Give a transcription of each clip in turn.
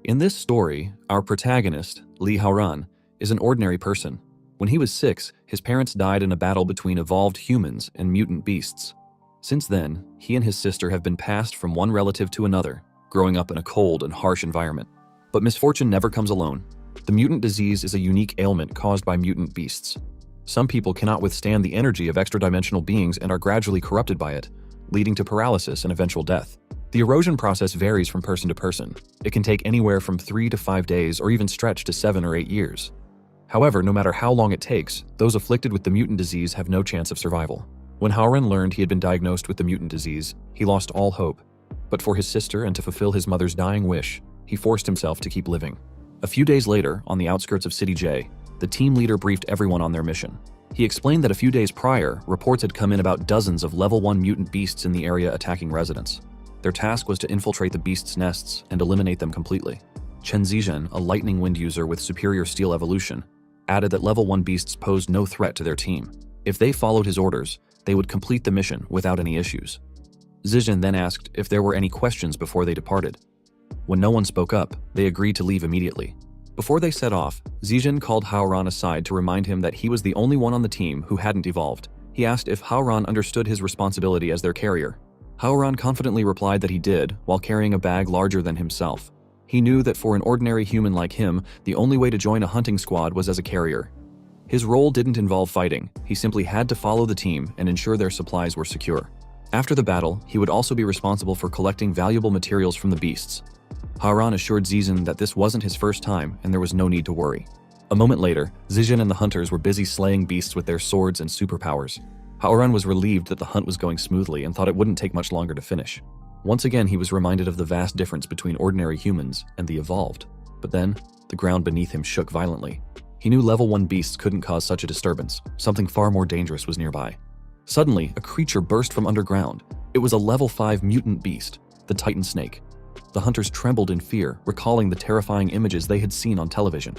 In this story, our protagonist, Li Haoran, is an ordinary person. When he was 6, his parents died in a battle between evolved humans and mutant beasts. Since then, he and his sister have been passed from one relative to another, growing up in a cold and harsh environment. But misfortune never comes alone. The mutant disease is a unique ailment caused by mutant beasts. Some people cannot withstand the energy of extra-dimensional beings and are gradually corrupted by it, leading to paralysis and eventual death. The erosion process varies from person to person. It can take anywhere from 3 to 5 days or even stretch to 7 or 8 years. However, no matter how long it takes, those afflicted with the mutant disease have no chance of survival. When Haoran learned he had been diagnosed with the mutant disease, he lost all hope. But for his sister and to fulfill his mother's dying wish, he forced himself to keep living. A few days later, on the outskirts of City J, the team leader briefed everyone on their mission. He explained that a few days prior, reports had come in about dozens of level 1 mutant beasts in the area attacking residents. Their task was to infiltrate the beasts' nests and eliminate them completely. Chen Zizhen, a lightning wind user with superior steel evolution, added that level 1 beasts posed no threat to their team. If they followed his orders, they would complete the mission without any issues. Zizhen then asked if there were any questions before they departed. When no one spoke up, they agreed to leave immediately. Before they set off, Zizhen called Haoran aside to remind him that he was the only one on the team who hadn't evolved. He asked if Haoran understood his responsibility as their carrier. Haoran confidently replied that he did, while carrying a bag larger than himself. He knew that for an ordinary human like him, the only way to join a hunting squad was as a carrier. His role didn't involve fighting, he simply had to follow the team and ensure their supplies were secure. After the battle, he would also be responsible for collecting valuable materials from the beasts. Haoran assured Zizhen that this wasn't his first time and there was no need to worry. A moment later, Zizhen and the hunters were busy slaying beasts with their swords and superpowers. Haoran was relieved that the hunt was going smoothly and thought it wouldn't take much longer to finish. Once again, he was reminded of the vast difference between ordinary humans and the evolved. But then, the ground beneath him shook violently. He knew level 1 beasts couldn't cause such a disturbance. Something far more dangerous was nearby. Suddenly, a creature burst from underground. It was a level 5 mutant beast, the Titan Snake. The hunters trembled in fear, recalling the terrifying images they had seen on television.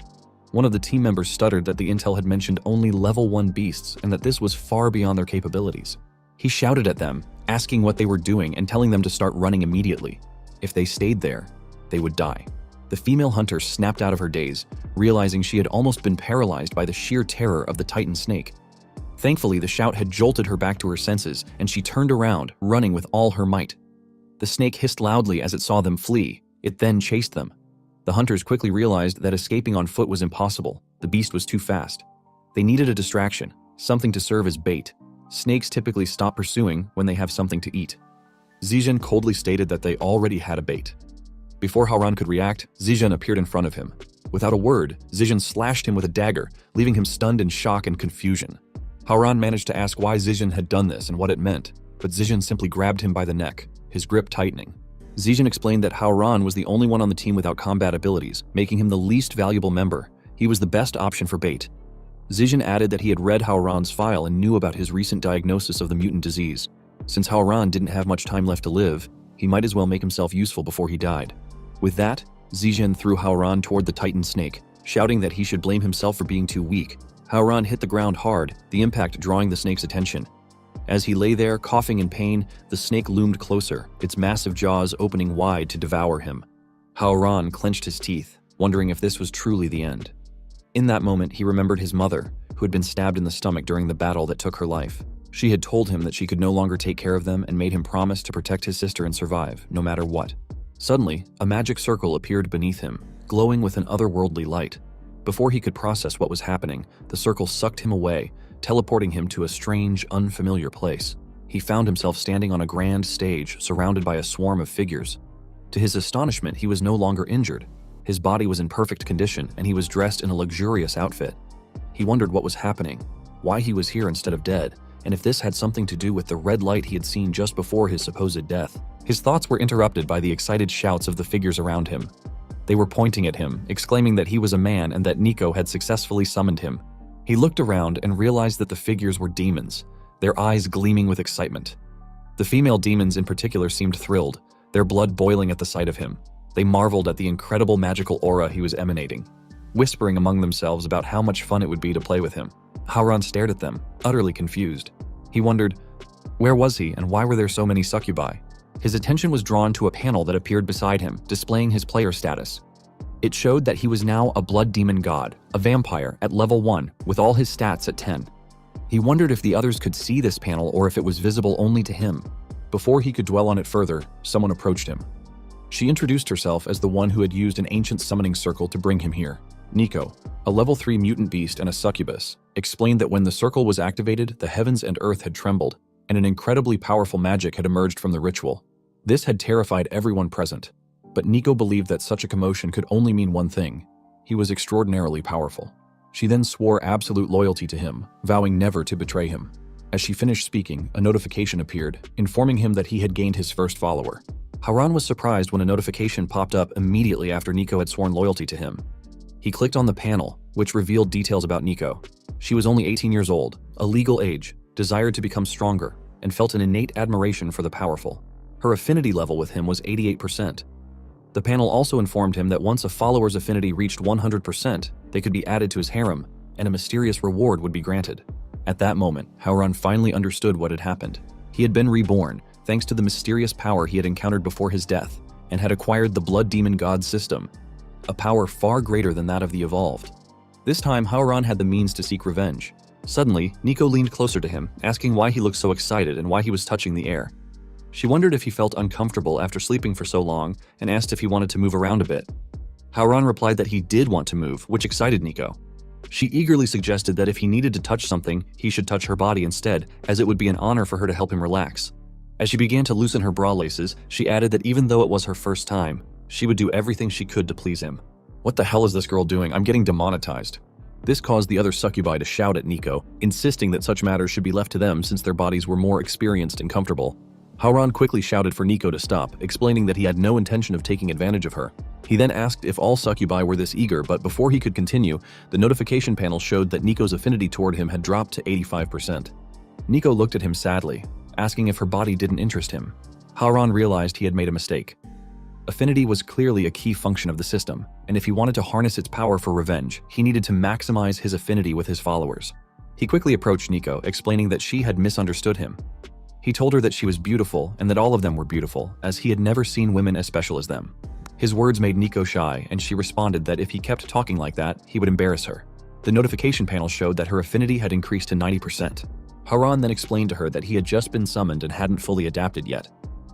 One of the team members stuttered that the intel had mentioned only level 1 beasts and that this was far beyond their capabilities. He shouted at them, asking what they were doing and telling them to start running immediately. If they stayed there, they would die. The female hunter snapped out of her daze, realizing she had almost been paralyzed by the sheer terror of the Titan Snake. Thankfully, the shout had jolted her back to her senses, and she turned around, running with all her might. The snake hissed loudly as it saw them flee. It then chased them. The hunters quickly realized that escaping on foot was impossible. The beast was too fast. They needed a distraction, something to serve as bait. Snakes typically stop pursuing when they have something to eat. Zizhen coldly stated that they already had a bait. Before Haoran could react, Zizhen appeared in front of him. Without a word, Zizhen slashed him with a dagger, leaving him stunned in shock and confusion. Haoran managed to ask why Zizhen had done this and what it meant, but Zizhen simply grabbed him by the neck, his grip tightening. Zizhen explained that Haoran was the only one on the team without combat abilities, making him the least valuable member. He was the best option for bait. Zizhen added that he had read Haoran's file and knew about his recent diagnosis of the mutant disease. Since Haoran didn't have much time left to live, he might as well make himself useful before he died. With that, Zizhen threw Haoran toward the Titan Snake, shouting that he should blame himself for being too weak. Haoran hit the ground hard, the impact drawing the snake's attention. As he lay there, coughing in pain, the snake loomed closer, its massive jaws opening wide to devour him. Haoran clenched his teeth, wondering if this was truly the end. In that moment, he remembered his mother, who had been stabbed in the stomach during the battle that took her life. She had told him that she could no longer take care of them and made him promise to protect his sister and survive, no matter what. Suddenly, a magic circle appeared beneath him, glowing with an otherworldly light. Before he could process what was happening, the circle sucked him away, teleporting him to a strange, unfamiliar place. He found himself standing on a grand stage, surrounded by a swarm of figures. To his astonishment, he was no longer injured. His body was in perfect condition, and he was dressed in a luxurious outfit. He wondered what was happening, why he was here instead of dead, and if this had something to do with the red light he had seen just before his supposed death. His thoughts were interrupted by the excited shouts of the figures around him. They were pointing at him, exclaiming that he was a man and that Nico had successfully summoned him. He looked around and realized that the figures were demons, their eyes gleaming with excitement. The female demons in particular seemed thrilled, their blood boiling at the sight of him. They marveled at the incredible magical aura he was emanating, whispering among themselves about how much fun it would be to play with him. Haoran stared at them, utterly confused. He wondered, where was he and why were there so many succubi? His attention was drawn to a panel that appeared beside him, displaying his player status. It showed that he was now a blood demon god, a vampire at level 1 with all his stats at 10. He wondered if the others could see this panel or if it was visible only to him. Before he could dwell on it further, someone approached him. She introduced herself as the one who had used an ancient summoning circle to bring him here. Nico, a level 3 mutant beast and a succubus, explained that when the circle was activated, the heavens and earth had trembled, and an incredibly powerful magic had emerged from the ritual. This had terrified everyone present, but Nico believed that such a commotion could only mean one thing: he was extraordinarily powerful. She then swore absolute loyalty to him, vowing never to betray him. As she finished speaking, a notification appeared, informing him that he had gained his first follower. Harem was surprised when a notification popped up immediately after Nico had sworn loyalty to him. He clicked on the panel, which revealed details about Nico. She was only 18 years old, a legal age, desired to become stronger, and felt an innate admiration for the powerful. Her affinity level with him was 88%. The panel also informed him that once a follower's affinity reached 100%, they could be added to his harem, and a mysterious reward would be granted. At that moment, Harem finally understood what had happened. He had been reborn, thanks to the mysterious power he had encountered before his death, and had acquired the Blood Demon God system, a power far greater than that of the Evolved. This time, Harem had the means to seek revenge. Suddenly, Nico leaned closer to him, asking why he looked so excited and why he was touching the air. She wondered if he felt uncomfortable after sleeping for so long and asked if he wanted to move around a bit. Harem replied that he did want to move, which excited Nico. She eagerly suggested that if he needed to touch something, he should touch her body instead, as it would be an honor for her to help him relax. As she began to loosen her bra laces, she added that even though it was her first time, she would do everything she could to please him. "What the hell is this girl doing? I'm getting demonetized." This caused the other succubi to shout at Nico, insisting that such matters should be left to them since their bodies were more experienced and comfortable. Harem quickly shouted for Nico to stop, explaining that he had no intention of taking advantage of her. He then asked if all succubi were this eager, but before he could continue, the notification panel showed that Nico's affinity toward him had dropped to 85%. Nico looked at him sadly, asking if her body didn't interest him. Harem realized he had made a mistake. Affinity was clearly a key function of the system, and if he wanted to harness its power for revenge, he needed to maximize his affinity with his followers. He quickly approached Nico, explaining that she had misunderstood him. He told her that she was beautiful and that all of them were beautiful, as he had never seen women as special as them. His words made Nico shy, and she responded that if he kept talking like that, he would embarrass her. The notification panel showed that her affinity had increased to 90%. Harem then explained to her that he had just been summoned and hadn't fully adapted yet.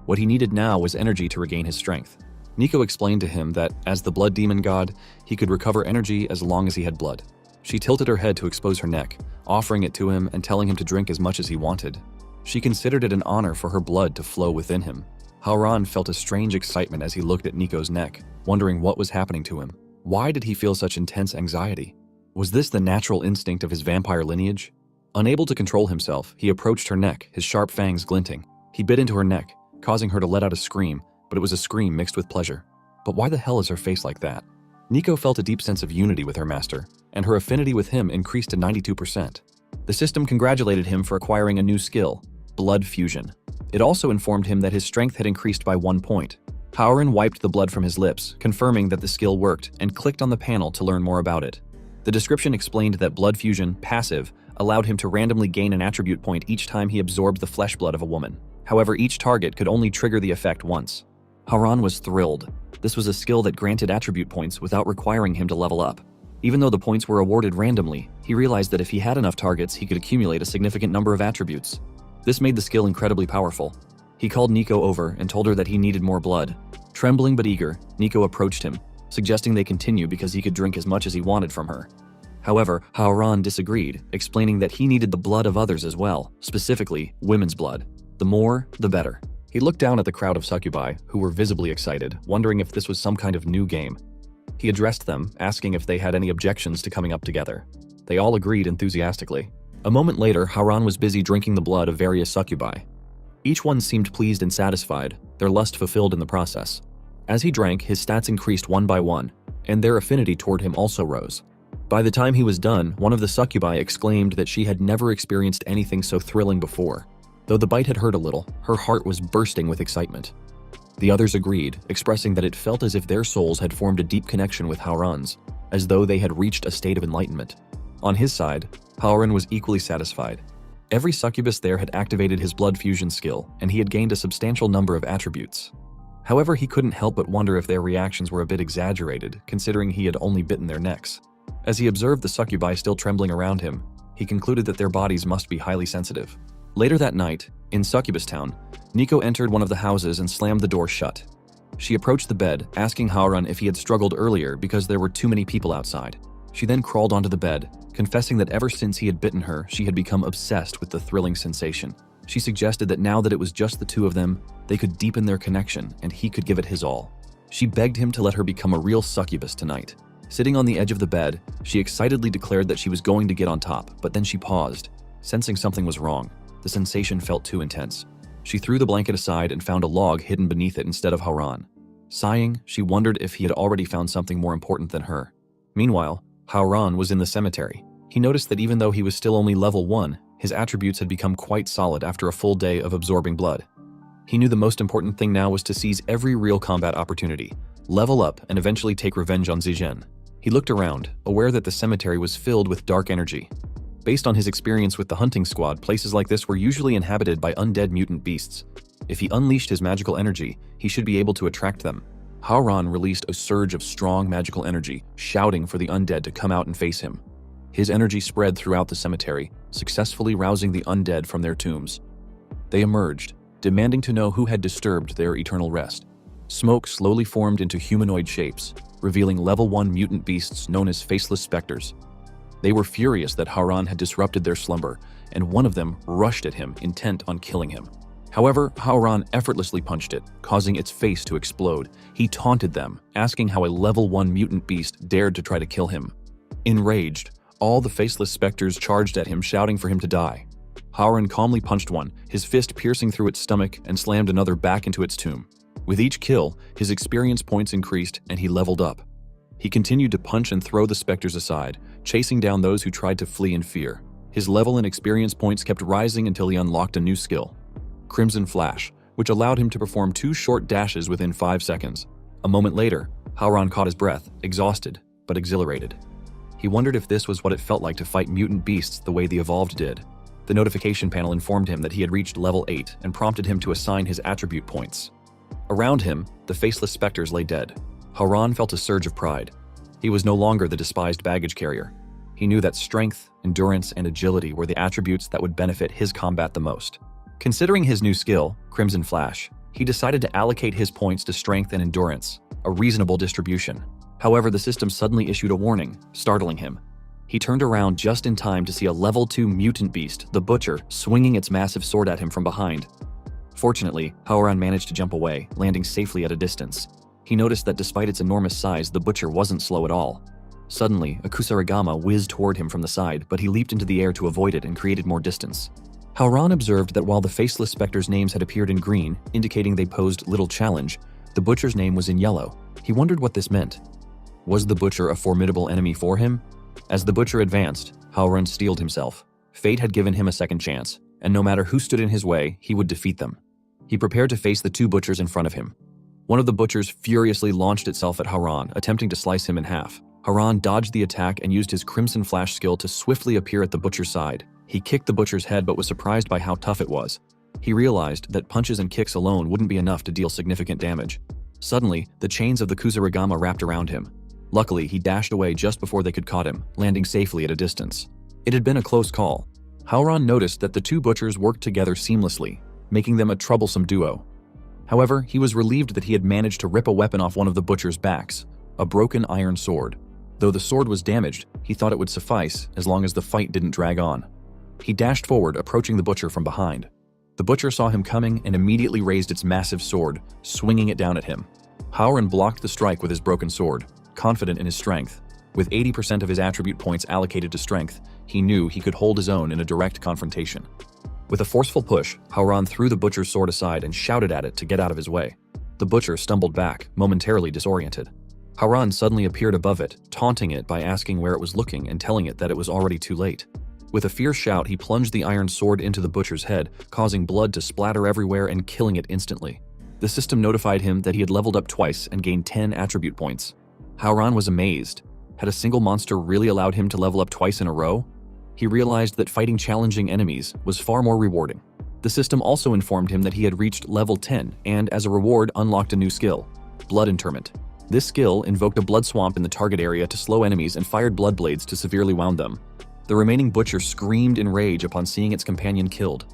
What he needed now was energy to regain his strength. Nico explained to him that, as the blood demon god, he could recover energy as long as he had blood. She tilted her head to expose her neck, offering it to him and telling him to drink as much as he wanted. She considered it an honor for her blood to flow within him. Harem felt a strange excitement as he looked at Nico's neck, wondering what was happening to him. Why did he feel such intense anxiety? Was this the natural instinct of his vampire lineage? Unable to control himself, he approached her neck, his sharp fangs glinting. He bit into her neck, causing her to let out a scream, but it was a scream mixed with pleasure. But why the hell is her face like that? Nico felt a deep sense of unity with her master, and her affinity with him increased to 92%. The system congratulated him for acquiring a new skill, blood fusion. It also informed him that his strength had increased by 1 point. Harem wiped the blood from his lips, confirming that the skill worked, and clicked on the panel to learn more about it. The description explained that blood fusion, passive, allowed him to randomly gain an attribute point each time he absorbed the flesh blood of a woman. However, each target could only trigger the effect once. Harem was thrilled. This was a skill that granted attribute points without requiring him to level up. Even though the points were awarded randomly, he realized that if he had enough targets, he could accumulate a significant number of attributes. This made the skill incredibly powerful. He called Nico over and told her that he needed more blood. Trembling but eager, Nico approached him, suggesting they continue because he could drink as much as he wanted from her. However, Harem disagreed, explaining that he needed the blood of others as well, specifically women's blood. The more, the better. He looked down at the crowd of succubi, who were visibly excited, wondering if this was some kind of new game. He addressed them, asking if they had any objections to coming up together. They all agreed enthusiastically. A moment later, Harem was busy drinking the blood of various succubi. Each one seemed pleased and satisfied, their lust fulfilled in the process. As he drank, his stats increased one by one, and their affinity toward him also rose. By the time he was done, one of the succubi exclaimed that she had never experienced anything so thrilling before. Though the bite had hurt a little, her heart was bursting with excitement. The others agreed, expressing that it felt as if their souls had formed a deep connection with Harem's, as though they had reached a state of enlightenment. On his side, Harem was equally satisfied. Every succubus there had activated his blood fusion skill, and he had gained a substantial number of attributes. However, he couldn't help but wonder if their reactions were a bit exaggerated, considering he had only bitten their necks. As he observed the succubi still trembling around him, he concluded that their bodies must be highly sensitive. Later that night, in Succubus Town, Nico entered one of the houses and slammed the door shut. She approached the bed, asking Haoran if he had struggled earlier because there were too many people outside. She then crawled onto the bed, confessing that ever since he had bitten her, she had become obsessed with the thrilling sensation. She suggested that now that it was just the two of them, they could deepen their connection and he could give it his all. She begged him to let her become a real succubus tonight. Sitting on the edge of the bed, she excitedly declared that she was going to get on top, but then she paused, sensing something was wrong. The sensation felt too intense. She threw the blanket aside and found a log hidden beneath it instead of Haoran. Sighing, she wondered if he had already found something more important than her. Meanwhile, Haoran was in the cemetery. He noticed that even though he was still only level 1, his attributes had become quite solid after a full day of absorbing blood. He knew the most important thing now was to seize every real combat opportunity, level up, and eventually take revenge on Zigen. He looked around, aware that the cemetery was filled with dark energy. Based on his experience with the hunting squad, places like this were usually inhabited by undead mutant beasts. If he unleashed his magical energy, he should be able to attract them. Haoran released a surge of strong magical energy, shouting for the undead to come out and face him. His energy spread throughout the cemetery, successfully rousing the undead from their tombs. They emerged, demanding to know who had disturbed their eternal rest. Smoke slowly formed into humanoid shapes, revealing level 1 mutant beasts known as faceless specters. They were furious that Haoran had disrupted their slumber, and one of them rushed at him, intent on killing him. However, Haoran effortlessly punched it, causing its face to explode. He taunted them, asking how a level 1 mutant beast dared to try to kill him. Enraged, all the faceless specters charged at him, shouting for him to die. Haoran calmly punched one, his fist piercing through its stomach, and slammed another back into its tomb. With each kill, his experience points increased and he leveled up. He continued to punch and throw the specters aside, chasing down those who tried to flee in fear. His level and experience points kept rising until he unlocked a new skill, Crimson Flash, which allowed him to perform 2 short dashes within 5 seconds. A moment later, Haoran caught his breath, exhausted but exhilarated. He wondered if this was what it felt like to fight mutant beasts the way the Evolved did. The notification panel informed him that he had reached level 8 and prompted him to assign his attribute points. Around him, the faceless specters lay dead. Haoran felt a surge of pride. He was no longer the despised baggage carrier. He knew that strength, endurance, and agility were the attributes that would benefit his combat the most. Considering his new skill, Crimson Flash, he decided to allocate his points to strength and endurance, a reasonable distribution. However, the system suddenly issued a warning, startling him. He turned around just in time to see a level 2 mutant beast, the Butcher, swinging its massive sword at him from behind. Fortunately, Haoran managed to jump away, landing safely at a distance. He noticed that despite its enormous size, the Butcher wasn't slow at all. Suddenly, a Kusarigama whizzed toward him from the side, but he leaped into the air to avoid it and created more distance. Haoran observed that while the faceless specters' names had appeared in green, indicating they posed little challenge, the Butcher's name was in yellow. He wondered what this meant. Was the Butcher a formidable enemy for him? As the Butcher advanced, Haoran steeled himself. Fate had given him a second chance, and no matter who stood in his way, he would defeat them. He prepared to face the 2 butchers in front of him. One of the butchers furiously launched itself at Haoran, attempting to slice him in half. Haoran dodged the attack and used his Crimson Flash skill to swiftly appear at the butcher's side. He kicked the butcher's head but was surprised by how tough it was. He realized that punches and kicks alone wouldn't be enough to deal significant damage. Suddenly, the chains of the Kusarigama wrapped around him. Luckily, he dashed away just before they could caught him, landing safely at a distance. It had been a close call. Haoran noticed that the 2 butchers worked together seamlessly, making them a troublesome duo. However, he was relieved that he had managed to rip a weapon off one of the butcher's backs, a broken iron sword. Though the sword was damaged, he thought it would suffice as long as the fight didn't drag on. He dashed forward, approaching the butcher from behind. The butcher saw him coming and immediately raised its massive sword, swinging it down at him. Haoran blocked the strike with his broken sword, confident in his strength. With 80% of his attribute points allocated to strength, he knew he could hold his own in a direct confrontation. With a forceful push, Haoran threw the butcher's sword aside and shouted at it to get out of his way. The butcher stumbled back, momentarily disoriented. Haoran suddenly appeared above it, taunting it by asking where it was looking and telling it that it was already too late. With a fierce shout, he plunged the iron sword into the butcher's head, causing blood to splatter everywhere and killing it instantly. The system notified him that he had leveled up twice and gained 10 attribute points. Haoran was amazed. Had a single monster really allowed him to level up twice in a row? He realized that fighting challenging enemies was far more rewarding. The system also informed him that he had reached level 10 and, as a reward, unlocked a new skill, Blood Interment. This skill invoked a blood swamp in the target area to slow enemies and fired blood blades to severely wound them. The remaining butcher screamed in rage upon seeing its companion killed.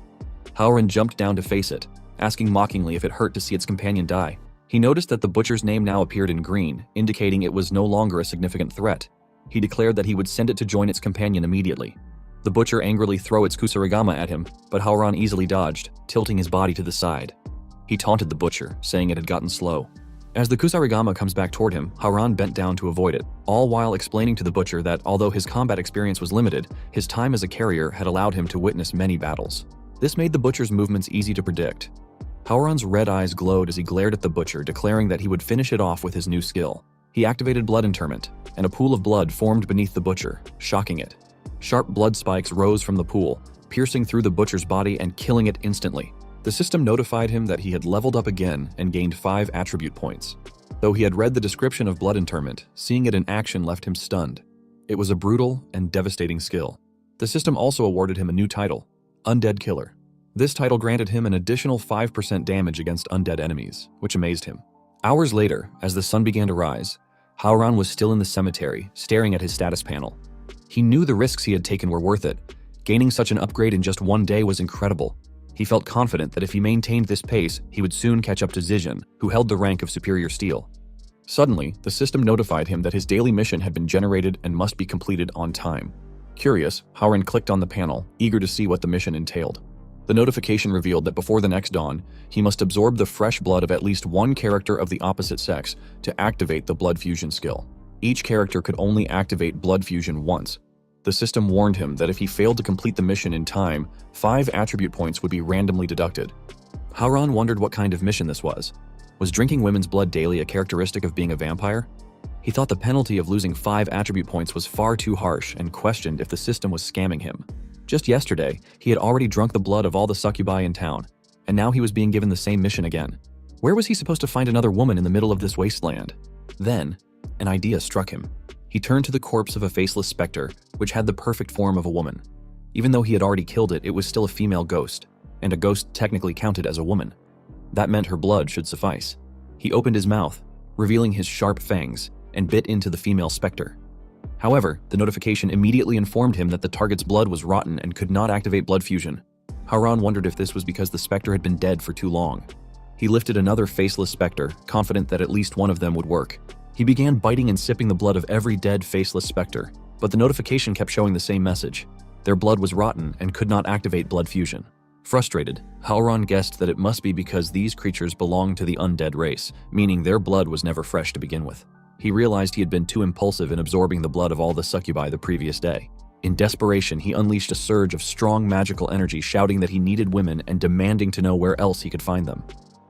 Haoran jumped down to face it, asking mockingly if it hurt to see its companion die. He noticed that the butcher's name now appeared in green, indicating it was no longer a significant threat. He declared that he would send it to join its companion immediately. The butcher angrily threw its kusarigama at him, but Haoran easily dodged, tilting his body to the side. He taunted the butcher, saying it had gotten slow. As the kusarigama comes back toward him, Haoran bent down to avoid it, all while explaining to the butcher that although his combat experience was limited, his time as a carrier had allowed him to witness many battles. This made the butcher's movements easy to predict. Haoran's red eyes glowed as he glared at the butcher, declaring that he would finish it off with his new skill. He activated Blood Interment, and a pool of blood formed beneath the butcher, shocking it. Sharp blood spikes rose from the pool, piercing through the butcher's body and killing it instantly. The system notified him that he had leveled up again and gained 5 attribute points. Though he had read the description of Blood Interment, seeing it in action left him stunned. It was a brutal and devastating skill. The system also awarded him a new title, Undead Killer. This title granted him an additional 5% damage against undead enemies, which amazed him. Hours later, as the sun began to rise, Haoran was still in the cemetery, staring at his status panel. He knew the risks he had taken were worth it. Gaining such an upgrade in just one day was incredible. He felt confident that if he maintained this pace, he would soon catch up to Zijin, who held the rank of Superior Steel. Suddenly, the system notified him that his daily mission had been generated and must be completed on time. Curious, Haoran clicked on the panel, eager to see what the mission entailed. The notification revealed that before the next dawn, he must absorb the fresh blood of at least one character of the opposite sex to activate the blood fusion skill. Each character could only activate blood fusion once. The system warned him that if he failed to complete the mission in time, 5 attribute points would be randomly deducted. Haoran wondered what kind of mission this was. Was drinking women's blood daily a characteristic of being a vampire? He thought the penalty of losing 5 attribute points was far too harsh and questioned if the system was scamming him. Just yesterday, he had already drunk the blood of all the succubi in town, and now he was being given the same mission again. Where was he supposed to find another woman in the middle of this wasteland? Then, an idea struck him. He turned to the corpse of a faceless specter, which had the perfect form of a woman. Even though he had already killed it, it was still a female ghost, and a ghost technically counted as a woman. That meant her blood should suffice. He opened his mouth, revealing his sharp fangs, and bit into the female specter. However, the notification immediately informed him that the target's blood was rotten and could not activate blood fusion. Haoran wondered if this was because the specter had been dead for too long. He lifted another faceless specter, confident that at least one of them would work. He began biting and sipping the blood of every dead faceless specter, but the notification kept showing the same message. Their blood was rotten and could not activate blood fusion. Frustrated, Haoran guessed that it must be because these creatures belonged to the undead race, meaning their blood was never fresh to begin with. He realized he had been too impulsive in absorbing the blood of all the succubi the previous day. In desperation, he unleashed a surge of strong magical energy, shouting that he needed women and demanding to know where else he could find them.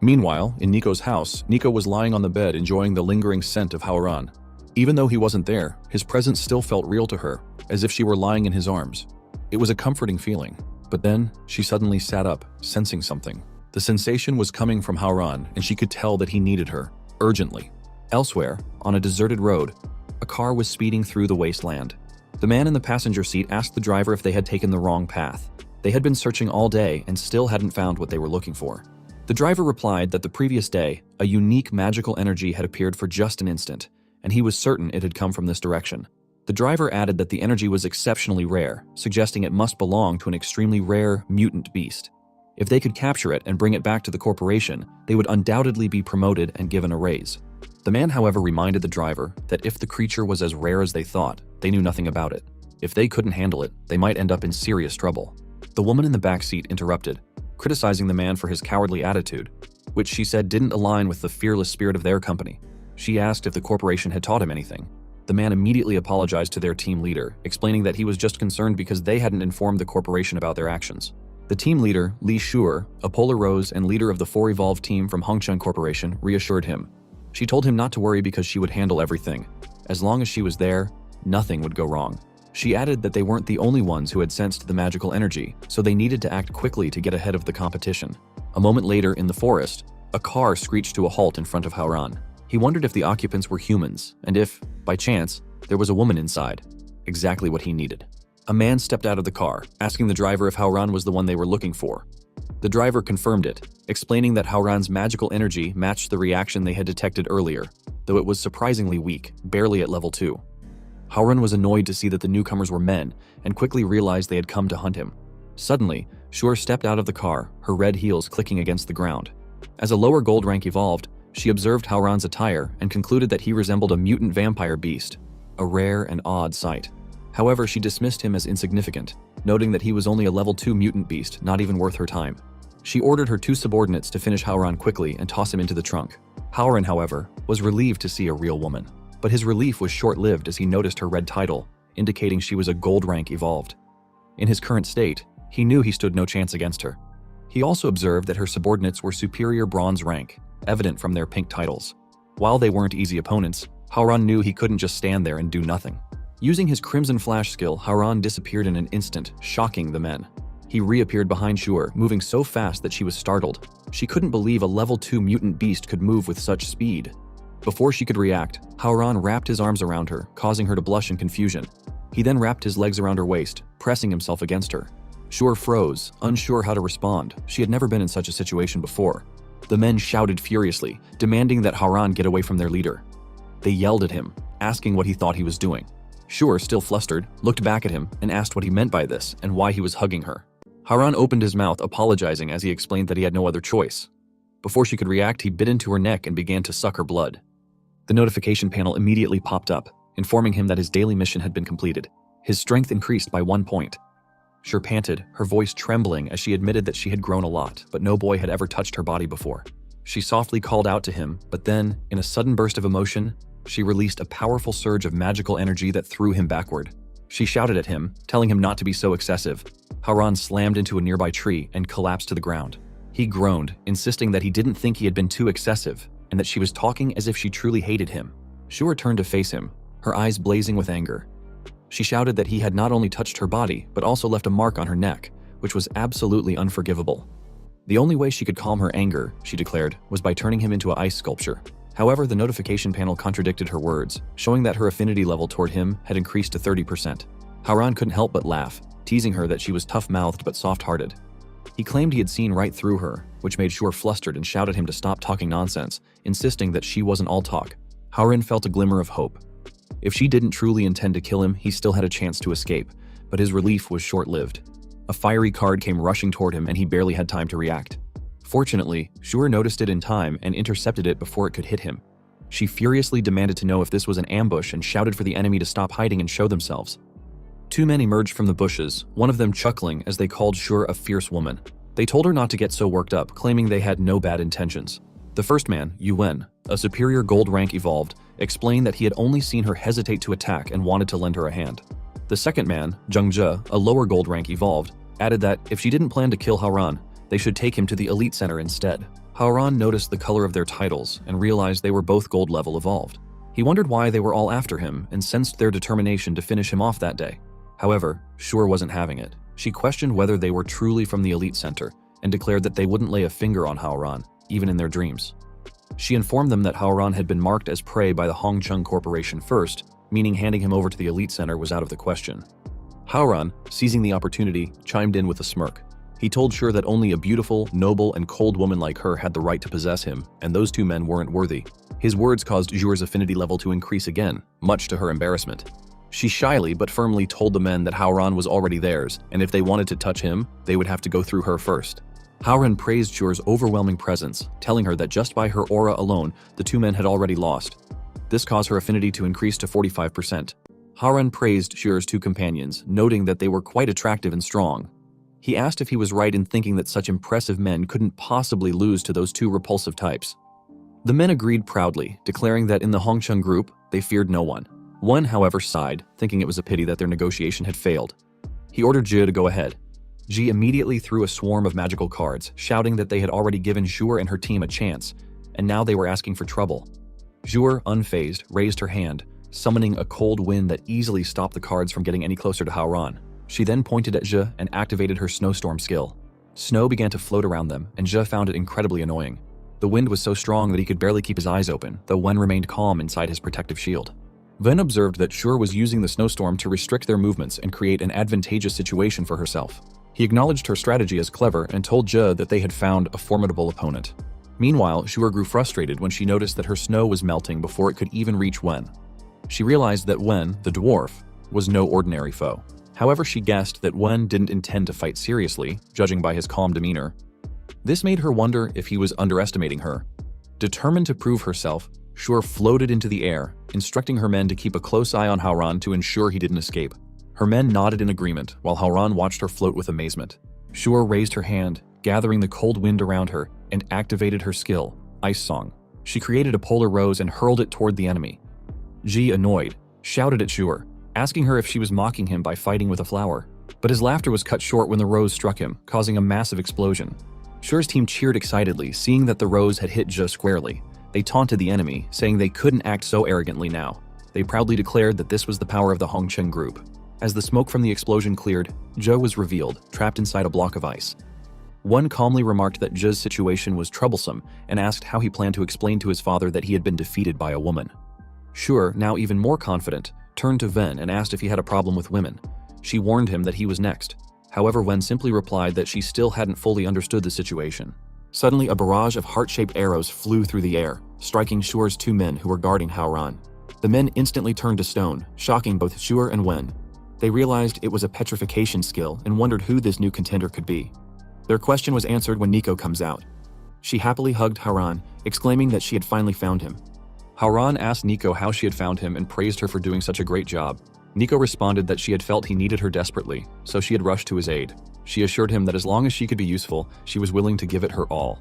Meanwhile, in Nico's house, Nico was lying on the bed enjoying the lingering scent of Haoran. Even though he wasn't there, his presence still felt real to her, as if she were lying in his arms. It was a comforting feeling, but then she suddenly sat up, sensing something. The sensation was coming from Haoran, and she could tell that he needed her, urgently. Elsewhere, on a deserted road, a car was speeding through the wasteland. The man in the passenger seat asked the driver if they had taken the wrong path. They had been searching all day and still hadn't found what they were looking for. The driver replied that the previous day, a unique magical energy had appeared for just an instant, and he was certain it had come from this direction. The driver added that the energy was exceptionally rare, suggesting it must belong to an extremely rare mutant beast. If they could capture it and bring it back to the corporation, they would undoubtedly be promoted and given a raise. The man, however, reminded the driver that if the creature was as rare as they thought, they knew nothing about it. If they couldn't handle it, they might end up in serious trouble. The woman in the back seat interrupted, criticizing the man for his cowardly attitude, which she said didn't align with the fearless spirit of their company. She asked if the corporation had taught him anything. The man immediately apologized to their team leader, explaining that he was just concerned because they hadn't informed the corporation about their actions. The team leader, Li Shuer, a Polar Rose and leader of the 4 Evolved team from Hongcheng Corporation, reassured him. She told him not to worry because she would handle everything. As long as she was there, nothing would go wrong. She added that they weren't the only ones who had sensed the magical energy, so they needed to act quickly to get ahead of the competition. A moment later, in the forest, a car screeched to a halt in front of Haoran. He wondered if the occupants were humans, and if, by chance, there was a woman inside. Exactly what he needed. A man stepped out of the car, asking the driver if Haoran was the one they were looking for. The driver confirmed it, explaining that Hauran's magical energy matched the reaction they had detected earlier, though it was surprisingly weak, barely at level 2. Hauran was annoyed to see that the newcomers were men, and quickly realized they had come to hunt him. Suddenly, Shur stepped out of the car, her red heels clicking against the ground. As a lower gold rank evolved, she observed Hauran's attire and concluded that he resembled a mutant vampire beast, a rare and odd sight. However, she dismissed him as insignificant, noting that he was only a level 2 mutant beast, not even worth her time. She ordered her 2 subordinates to finish Hauran quickly and toss him into the trunk. Hauran, however, was relieved to see a real woman. But his relief was short-lived as he noticed her red title, indicating she was a gold rank evolved. In his current state, he knew he stood no chance against her. He also observed that her subordinates were superior bronze rank, evident from their pink titles. While they weren't easy opponents, Hauran knew he couldn't just stand there and do nothing. Using his Crimson Flash skill, Hauran disappeared in an instant, shocking the men. He reappeared behind Shur, moving so fast that she was startled. She couldn't believe a level 2 mutant beast could move with such speed. Before she could react, Hauran wrapped his arms around her, causing her to blush in confusion. He then wrapped his legs around her waist, pressing himself against her. Shur froze, unsure how to respond. She had never been in such a situation before. The men shouted furiously, demanding that Hauran get away from their leader. They yelled at him, asking what he thought he was doing. Shur, still flustered, looked back at him and asked what he meant by this and why he was hugging her. Hauran opened his mouth, apologizing as he explained that he had no other choice. Before she could react, he bit into her neck and began to suck her blood. The notification panel immediately popped up, informing him that his daily mission had been completed. His strength increased by 1 point. Shur panted, her voice trembling as she admitted that she had grown a lot, but no boy had ever touched her body before. She softly called out to him, but then, in a sudden burst of emotion, she released a powerful surge of magical energy that threw him backward. She shouted at him, telling him not to be so excessive. Hauran slammed into a nearby tree and collapsed to the ground. He groaned, insisting that he didn't think he had been too excessive, and that she was talking as if she truly hated him. Shur turned to face him, her eyes blazing with anger. She shouted that he had not only touched her body, but also left a mark on her neck, which was absolutely unforgivable. The only way she could calm her anger, she declared, was by turning him into an ice sculpture. However, the notification panel contradicted her words, showing that her affinity level toward him had increased to 30%. Hauran couldn't help but laugh, teasing her that she was tough-mouthed but soft-hearted. He claimed he had seen right through her, which made Shur flustered and shouted at him to stop talking nonsense, insisting that she wasn't all talk. Hauran felt a glimmer of hope. If she didn't truly intend to kill him, he still had a chance to escape, but his relief was short-lived. A fiery card came rushing toward him and he barely had time to react. Fortunately, Shur noticed it in time and intercepted it before it could hit him. She furiously demanded to know if this was an ambush and shouted for the enemy to stop hiding and show themselves. 2 men emerged from the bushes, one of them chuckling as they called Shur a fierce woman. They told her not to get so worked up, claiming they had no bad intentions. The first man, Yuen, a superior gold rank evolved, explained that he had only seen her hesitate to attack and wanted to lend her a hand. The second man, Zhengzhe, a lower gold rank evolved, added that if she didn't plan to kill Hauran, they should take him to the elite center instead. Hauran noticed the color of their titles and realized they were both gold level evolved. He wondered why they were all after him and sensed their determination to finish him off that day. However, Shur wasn't having it. She questioned whether they were truly from the elite center and declared that they wouldn't lay a finger on Hauran, even in their dreams. She informed them that Hauran had been marked as prey by the Hongcheng Corporation first, meaning handing him over to the elite center was out of the question. Hauran, seizing the opportunity, chimed in with a smirk. He told Shur that only a beautiful, noble, and cold woman like her had the right to possess him, and those 2 men weren't worthy. His words caused Shur's affinity level to increase again, much to her embarrassment. She shyly but firmly told the men that Hauran was already theirs, and if they wanted to touch him, they would have to go through her first. Hauran praised Shur's overwhelming presence, telling her that just by her aura alone, the 2 men had already lost. This caused her affinity to increase to 45%. Hauran praised Shur's 2 companions, noting that they were quite attractive and strong. He asked if he was right in thinking that such impressive men couldn't possibly lose to those 2 repulsive types. The men agreed proudly, declaring that in the Hongcheng group, they feared no one. One, however, sighed, thinking it was a pity that their negotiation had failed. He ordered Zhe to go ahead. Zhe immediately threw a swarm of magical cards, shouting that they had already given Shur and her team a chance, and now they were asking for trouble. Zhe, unfazed, raised her hand, summoning a cold wind that easily stopped the cards from getting any closer to Hauran. She then pointed at Zhe and activated her snowstorm skill. Snow began to float around them, and Zhe found it incredibly annoying. The wind was so strong that he could barely keep his eyes open, though Wen remained calm inside his protective shield. Wen observed that Shur was using the snowstorm to restrict their movements and create an advantageous situation for herself. He acknowledged her strategy as clever and told Zhe that they had found a formidable opponent. Meanwhile, Shuer grew frustrated when she noticed that her snow was melting before it could even reach Wen. She realized that Wen, the dwarf, was no ordinary foe. However, she guessed that Wen didn't intend to fight seriously, judging by his calm demeanor. This made her wonder if he was underestimating her. Determined to prove herself, Shuer floated into the air, instructing her men to keep a close eye on Haoran to ensure he didn't escape. Her men nodded in agreement, while Haoran watched her float with amazement. Shuer raised her hand, gathering the cold wind around her, and activated her skill, Ice Song. She created a polar rose and hurled it toward the enemy. Ji, annoyed, shouted at Shuer, asking her if she was mocking him by fighting with a flower. But his laughter was cut short when the rose struck him, causing a massive explosion. Shuer's team cheered excitedly, seeing that the rose had hit Zhe squarely. They taunted the enemy, saying they couldn't act so arrogantly now. They proudly declared that this was the power of the Hongcheng group. As the smoke from the explosion cleared, Zhe was revealed, trapped inside a block of ice. One calmly remarked that Zhe's situation was troublesome and asked how he planned to explain to his father that he had been defeated by a woman. Shuer, now even more confident, turned to Wen and asked if he had a problem with women. She warned him that he was next. However, Wen simply replied that she still hadn't fully understood the situation. Suddenly, a barrage of heart-shaped arrows flew through the air, striking Shuer's two men who were guarding Haoran. The men instantly turned to stone, shocking both Shuer and Wen. They realized it was a petrification skill and wondered who this new contender could be. Their question was answered when Nico comes out. She happily hugged Haoran, exclaiming that she had finally found him. Haoran asked Nico how she had found him and praised her for doing such a great job. Nico responded that she had felt he needed her desperately, so she had rushed to his aid. She assured him that as long as she could be useful, she was willing to give it her all.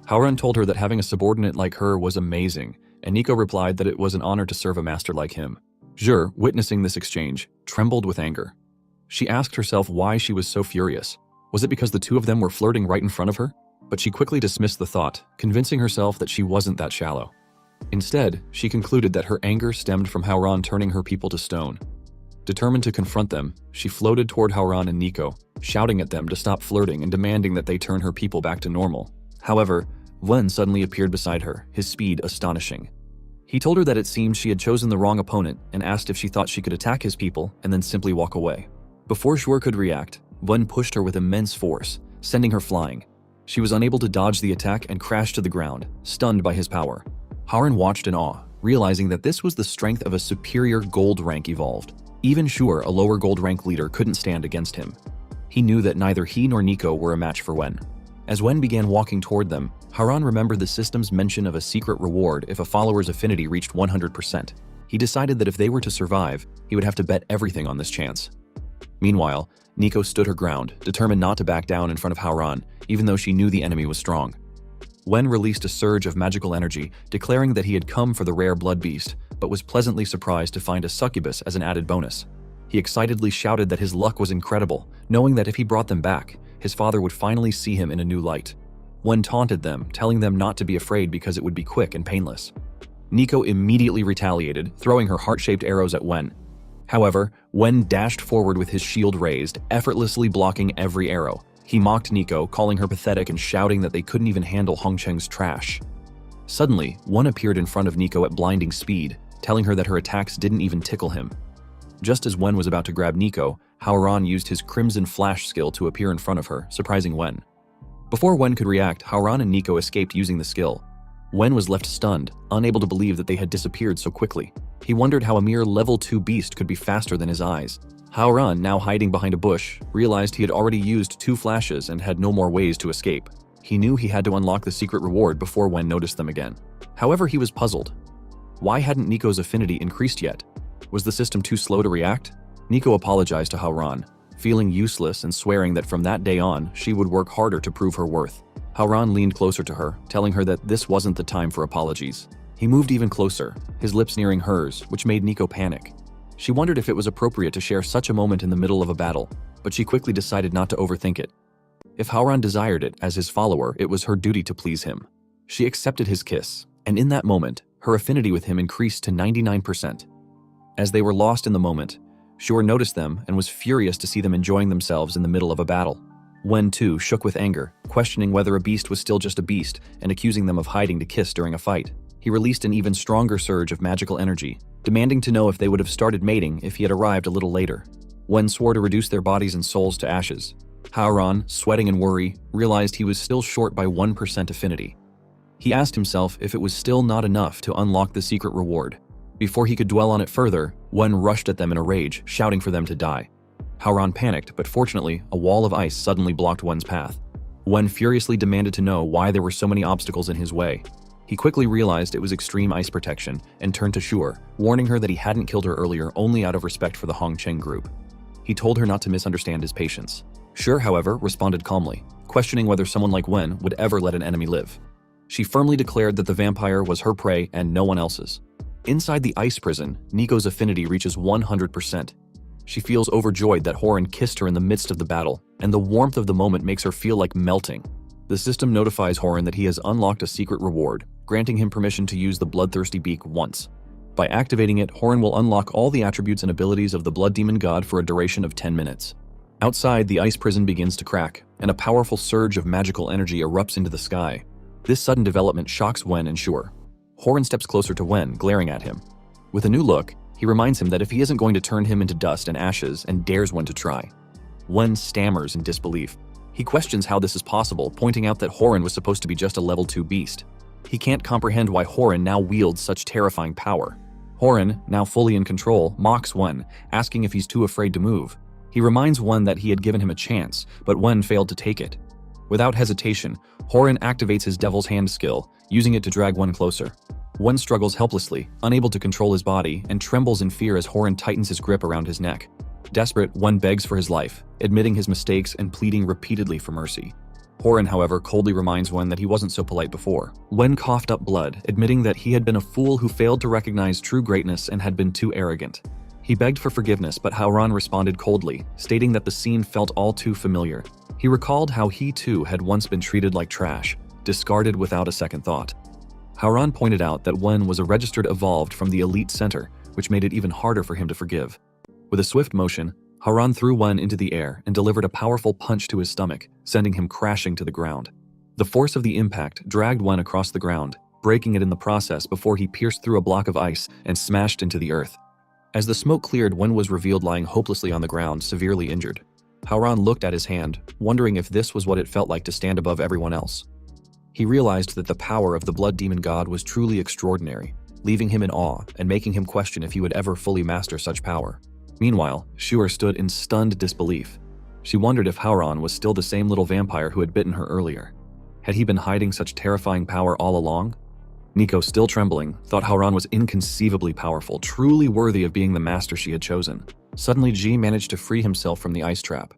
Haoran told her that having a subordinate like her was amazing, and Nico replied that it was an honor to serve a master like him. Zhe, witnessing this exchange, trembled with anger. She asked herself why she was so furious. Was it because the two of them were flirting right in front of her? But she quickly dismissed the thought, convincing herself that she wasn't that shallow. Instead, she concluded that her anger stemmed from Haoran turning her people to stone. Determined to confront them, she floated toward Haoran and Nico, shouting at them to stop flirting and demanding that they turn her people back to normal. However, Wen suddenly appeared beside her, his speed astonishing. He told her that it seemed she had chosen the wrong opponent and asked if she thought she could attack his people and then simply walk away. Before Shuer could react, Wen pushed her with immense force, sending her flying. She was unable to dodge the attack and crashed to the ground, stunned by his power. Haoran watched in awe, realizing that this was the strength of a superior gold rank evolved. Even Shuer, a lower gold rank leader, couldn't stand against him. He knew that neither he nor Nico were a match for Wen. As Wen began walking toward them, Haoran remembered the system's mention of a secret reward if a follower's affinity reached 100%. He decided that if they were to survive, he would have to bet everything on this chance. Meanwhile, Nico stood her ground, determined not to back down in front of Haoran, even though she knew the enemy was strong. Wen released a surge of magical energy, declaring that he had come for the rare blood beast, but was pleasantly surprised to find a succubus as an added bonus. He excitedly shouted that his luck was incredible, knowing that if he brought them back, his father would finally see him in a new light. Wen taunted them, telling them not to be afraid because it would be quick and painless. Nico immediately retaliated, throwing her heart-shaped arrows at Wen. However, Wen dashed forward with his shield raised, effortlessly blocking every arrow. He mocked Nico, calling her pathetic and shouting that they couldn't even handle Hongcheng's trash. Suddenly, one appeared in front of Nico at blinding speed, telling her that her attacks didn't even tickle him. Just as Wen was about to grab Nico, Haoran used his Crimson Flash skill to appear in front of her, surprising Wen. Before Wen could react, Haoran and Nico escaped using the skill. Wen was left stunned, unable to believe that they had disappeared so quickly. He wondered how a mere level 2 beast could be faster than his eyes. Haoran, now hiding behind a bush, realized he had already used 2 flashes and had no more ways to escape. He knew he had to unlock the secret reward before Wen noticed them again. However, he was puzzled. Why hadn't Nico's affinity increased yet? Was the system too slow to react? Nico apologized to Haoran, feeling useless and swearing that from that day on, she would work harder to prove her worth. Haoran leaned closer to her, telling her that this wasn't the time for apologies. He moved even closer, his lips nearing hers, which made Nico panic. She wondered if it was appropriate to share such a moment in the middle of a battle, but she quickly decided not to overthink it. If Haoran desired it as his follower, it was her duty to please him. She accepted his kiss, and in that moment, her affinity with him increased to 99%. As they were lost in the moment, Shuer noticed them and was furious to see them enjoying themselves in the middle of a battle. Wen, too, shook with anger, questioning whether a beast was still just a beast and accusing them of hiding to kiss during a fight. He released an even stronger surge of magical energy, demanding to know if they would have started mating if he had arrived a little later. Wen swore to reduce their bodies and souls to ashes. Howran, sweating in worry, realized he was still short by 1% affinity. He asked himself if it was still not enough to unlock the secret reward. Before he could dwell on it further, Wen rushed at them in a rage, shouting for them to die. Howran panicked, but fortunately, a wall of ice suddenly blocked Wen's path. Wen furiously demanded to know why there were so many obstacles in his way. He quickly realized it was extreme ice protection and turned to Shure, warning her that he hadn't killed her earlier only out of respect for the Hongcheng group. He told her not to misunderstand his patience. Shure, however, responded calmly, questioning whether someone like Wen would ever let an enemy live. She firmly declared that the vampire was her prey and no one else's. Inside the ice prison, Nico's affinity reaches 100%. She feels overjoyed that Horan kissed her in the midst of the battle, and the warmth of the moment makes her feel like melting. The system notifies Horan that he has unlocked a secret reward, granting him permission to use the bloodthirsty beak once. By activating it, Horan will unlock all the attributes and abilities of the blood demon god for a duration of 10 minutes. Outside, the ice prison begins to crack, and a powerful surge of magical energy erupts into the sky. This sudden development shocks Wen and Shure. Horan steps closer to Wen, glaring at him. With a new look, he reminds him that if he isn't going to turn him into dust and ashes, and dares Wen to try. Wen stammers in disbelief. He questions how this is possible, pointing out that Horan was supposed to be just a level 2 beast. He can't comprehend why Horan now wields such terrifying power. Horan, now fully in control, mocks Wen, asking if he's too afraid to move. He reminds Wen that he had given him a chance, but Wen failed to take it. Without hesitation, Horan activates his Devil's Hand skill, using it to drag Wen closer. Wen struggles helplessly, unable to control his body, and trembles in fear as Horan tightens his grip around his neck. Desperate, Wen begs for his life, admitting his mistakes and pleading repeatedly for mercy. Horan, however, coldly reminds Wen that he wasn't so polite before. Wen coughed up blood, admitting that he had been a fool who failed to recognize true greatness and had been too arrogant. He begged for forgiveness, but Howran responded coldly, stating that the scene felt all too familiar. He recalled how he too had once been treated like trash, discarded without a second thought. Howran pointed out that Wen was a registered evolved from the elite center, which made it even harder for him to forgive. With a swift motion, Howran threw Wen into the air and delivered a powerful punch to his stomach, sending him crashing to the ground. The force of the impact dragged Wen across the ground, breaking it in the process before he pierced through a block of ice and smashed into the earth. As the smoke cleared, Wen was revealed lying hopelessly on the ground, severely injured. Howran looked at his hand, wondering if this was what it felt like to stand above everyone else. He realized that the power of the blood demon god was truly extraordinary, leaving him in awe and making him question if he would ever fully master such power. Meanwhile, Shure stood in stunned disbelief. She wondered if Howran was still the same little vampire who had bitten her earlier. Had he been hiding such terrifying power all along? Nico, still trembling, thought Howran was inconceivably powerful, truly worthy of being the master she had chosen. Suddenly, Ji managed to free himself from the ice trap.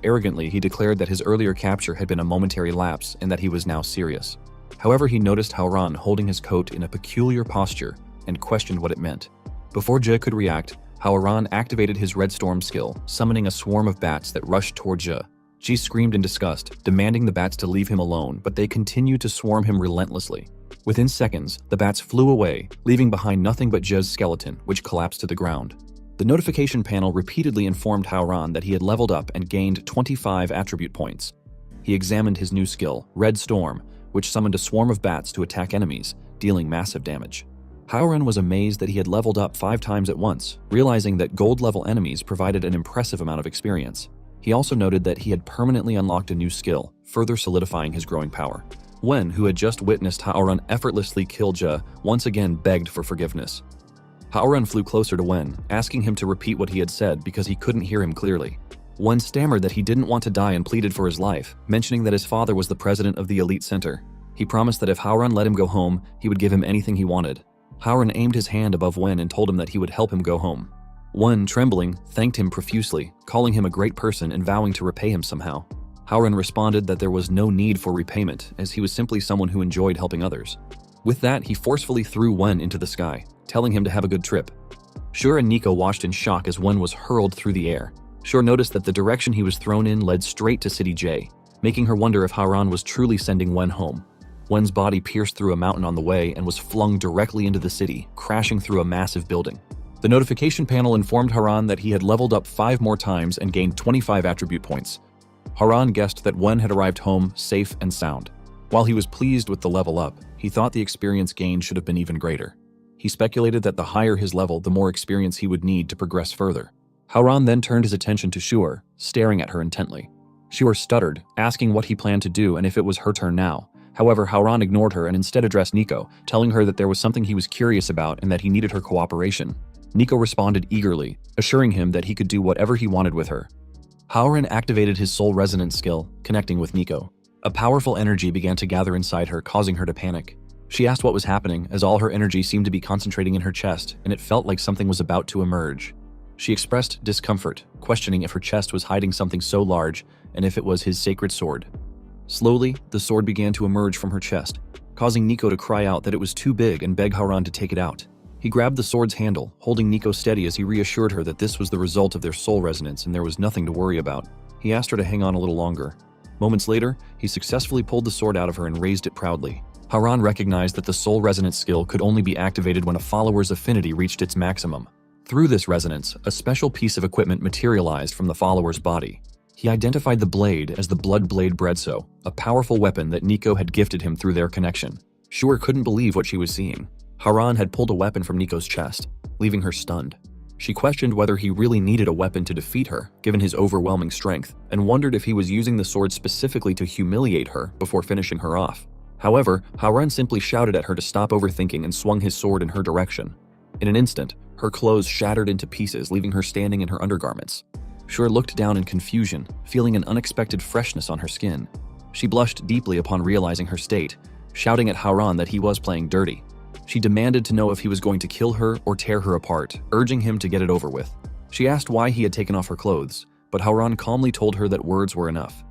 Arrogantly, he declared that his earlier capture had been a momentary lapse and that he was now serious. However, he noticed Howran holding his coat in a peculiar posture and questioned what it meant. Before Ji could react, Howran activated his Red Storm skill, summoning a swarm of bats that rushed toward Ji. Ji screamed in disgust, demanding the bats to leave him alone, but they continued to swarm him relentlessly. Within seconds, the bats flew away, leaving behind nothing but Ji's skeleton, which collapsed to the ground. The notification panel repeatedly informed Howran that he had leveled up and gained 25 attribute points. He examined his new skill, Red Storm, which summoned a swarm of bats to attack enemies, dealing massive damage. Howran was amazed that he had leveled up 5 times at once, realizing that gold-level enemies provided an impressive amount of experience. He also noted that he had permanently unlocked a new skill, further solidifying his growing power. Wen, who had just witnessed Howran effortlessly kill Ji, once again begged for forgiveness. Howran flew closer to Wen, asking him to repeat what he had said because he couldn't hear him clearly. Wen stammered that he didn't want to die and pleaded for his life, mentioning that his father was the president of the elite center. He promised that if Howran let him go home, he would give him anything he wanted. Howran aimed his hand above Wen and told him that he would help him go home. Wen, trembling, thanked him profusely, calling him a great person and vowing to repay him somehow. Howran responded that there was no need for repayment, as he was simply someone who enjoyed helping others. With that, he forcefully threw Wen into the sky, telling him to have a good trip. Shure and Nico watched in shock as Wen was hurled through the air. Shure noticed that the direction he was thrown in led straight to City J, making her wonder if Howran was truly sending Wen home. Wen's body pierced through a mountain on the way and was flung directly into the city, crashing through a massive building. The notification panel informed Howran that he had leveled up 5 more times and gained 25 attribute points. Howran guessed that Wen had arrived home safe and sound. While he was pleased with the level up, he thought the experience gained should have been even greater. He speculated that the higher his level, the more experience he would need to progress further. Howran then turned his attention to Shure, staring at her intently. Shuer stuttered, asking what he planned to do and if it was her turn now. However, Howran ignored her and instead addressed Nico, telling her that there was something he was curious about and that he needed her cooperation. Nico responded eagerly, assuring him that he could do whatever he wanted with her. Howran activated his soul resonance skill, connecting with Nico. A powerful energy began to gather inside her, causing her to panic. She asked what was happening, as all her energy seemed to be concentrating in her chest, and it felt like something was about to emerge. She expressed discomfort, questioning if her chest was hiding something so large, and if it was his sacred sword. Slowly, the sword began to emerge from her chest, causing Nico to cry out that it was too big and beg Howran to take it out. He grabbed the sword's handle, holding Nico steady as he reassured her that this was the result of their soul resonance and there was nothing to worry about. He asked her to hang on a little longer. Moments later, he successfully pulled the sword out of her and raised it proudly. Howran recognized that the soul resonance skill could only be activated when a follower's affinity reached its maximum. Through this resonance, a special piece of equipment materialized from the follower's body. He identified the blade as the Blood Blade Bredso, a powerful weapon that Nico had gifted him through their connection. Shuer couldn't believe what she was seeing. Howran had pulled a weapon from Nico's chest, leaving her stunned. She questioned whether he really needed a weapon to defeat her, given his overwhelming strength, and wondered if he was using the sword specifically to humiliate her before finishing her off. However, Howran simply shouted at her to stop overthinking and swung his sword in her direction. In an instant, her clothes shattered into pieces, leaving her standing in her undergarments. Shuer looked down in confusion, feeling an unexpected freshness on her skin. She blushed deeply upon realizing her state, shouting at Howran that he was playing dirty. She demanded to know if he was going to kill her or tear her apart, urging him to get it over with. She asked why he had taken off her clothes, but Howran calmly told her that words were enough.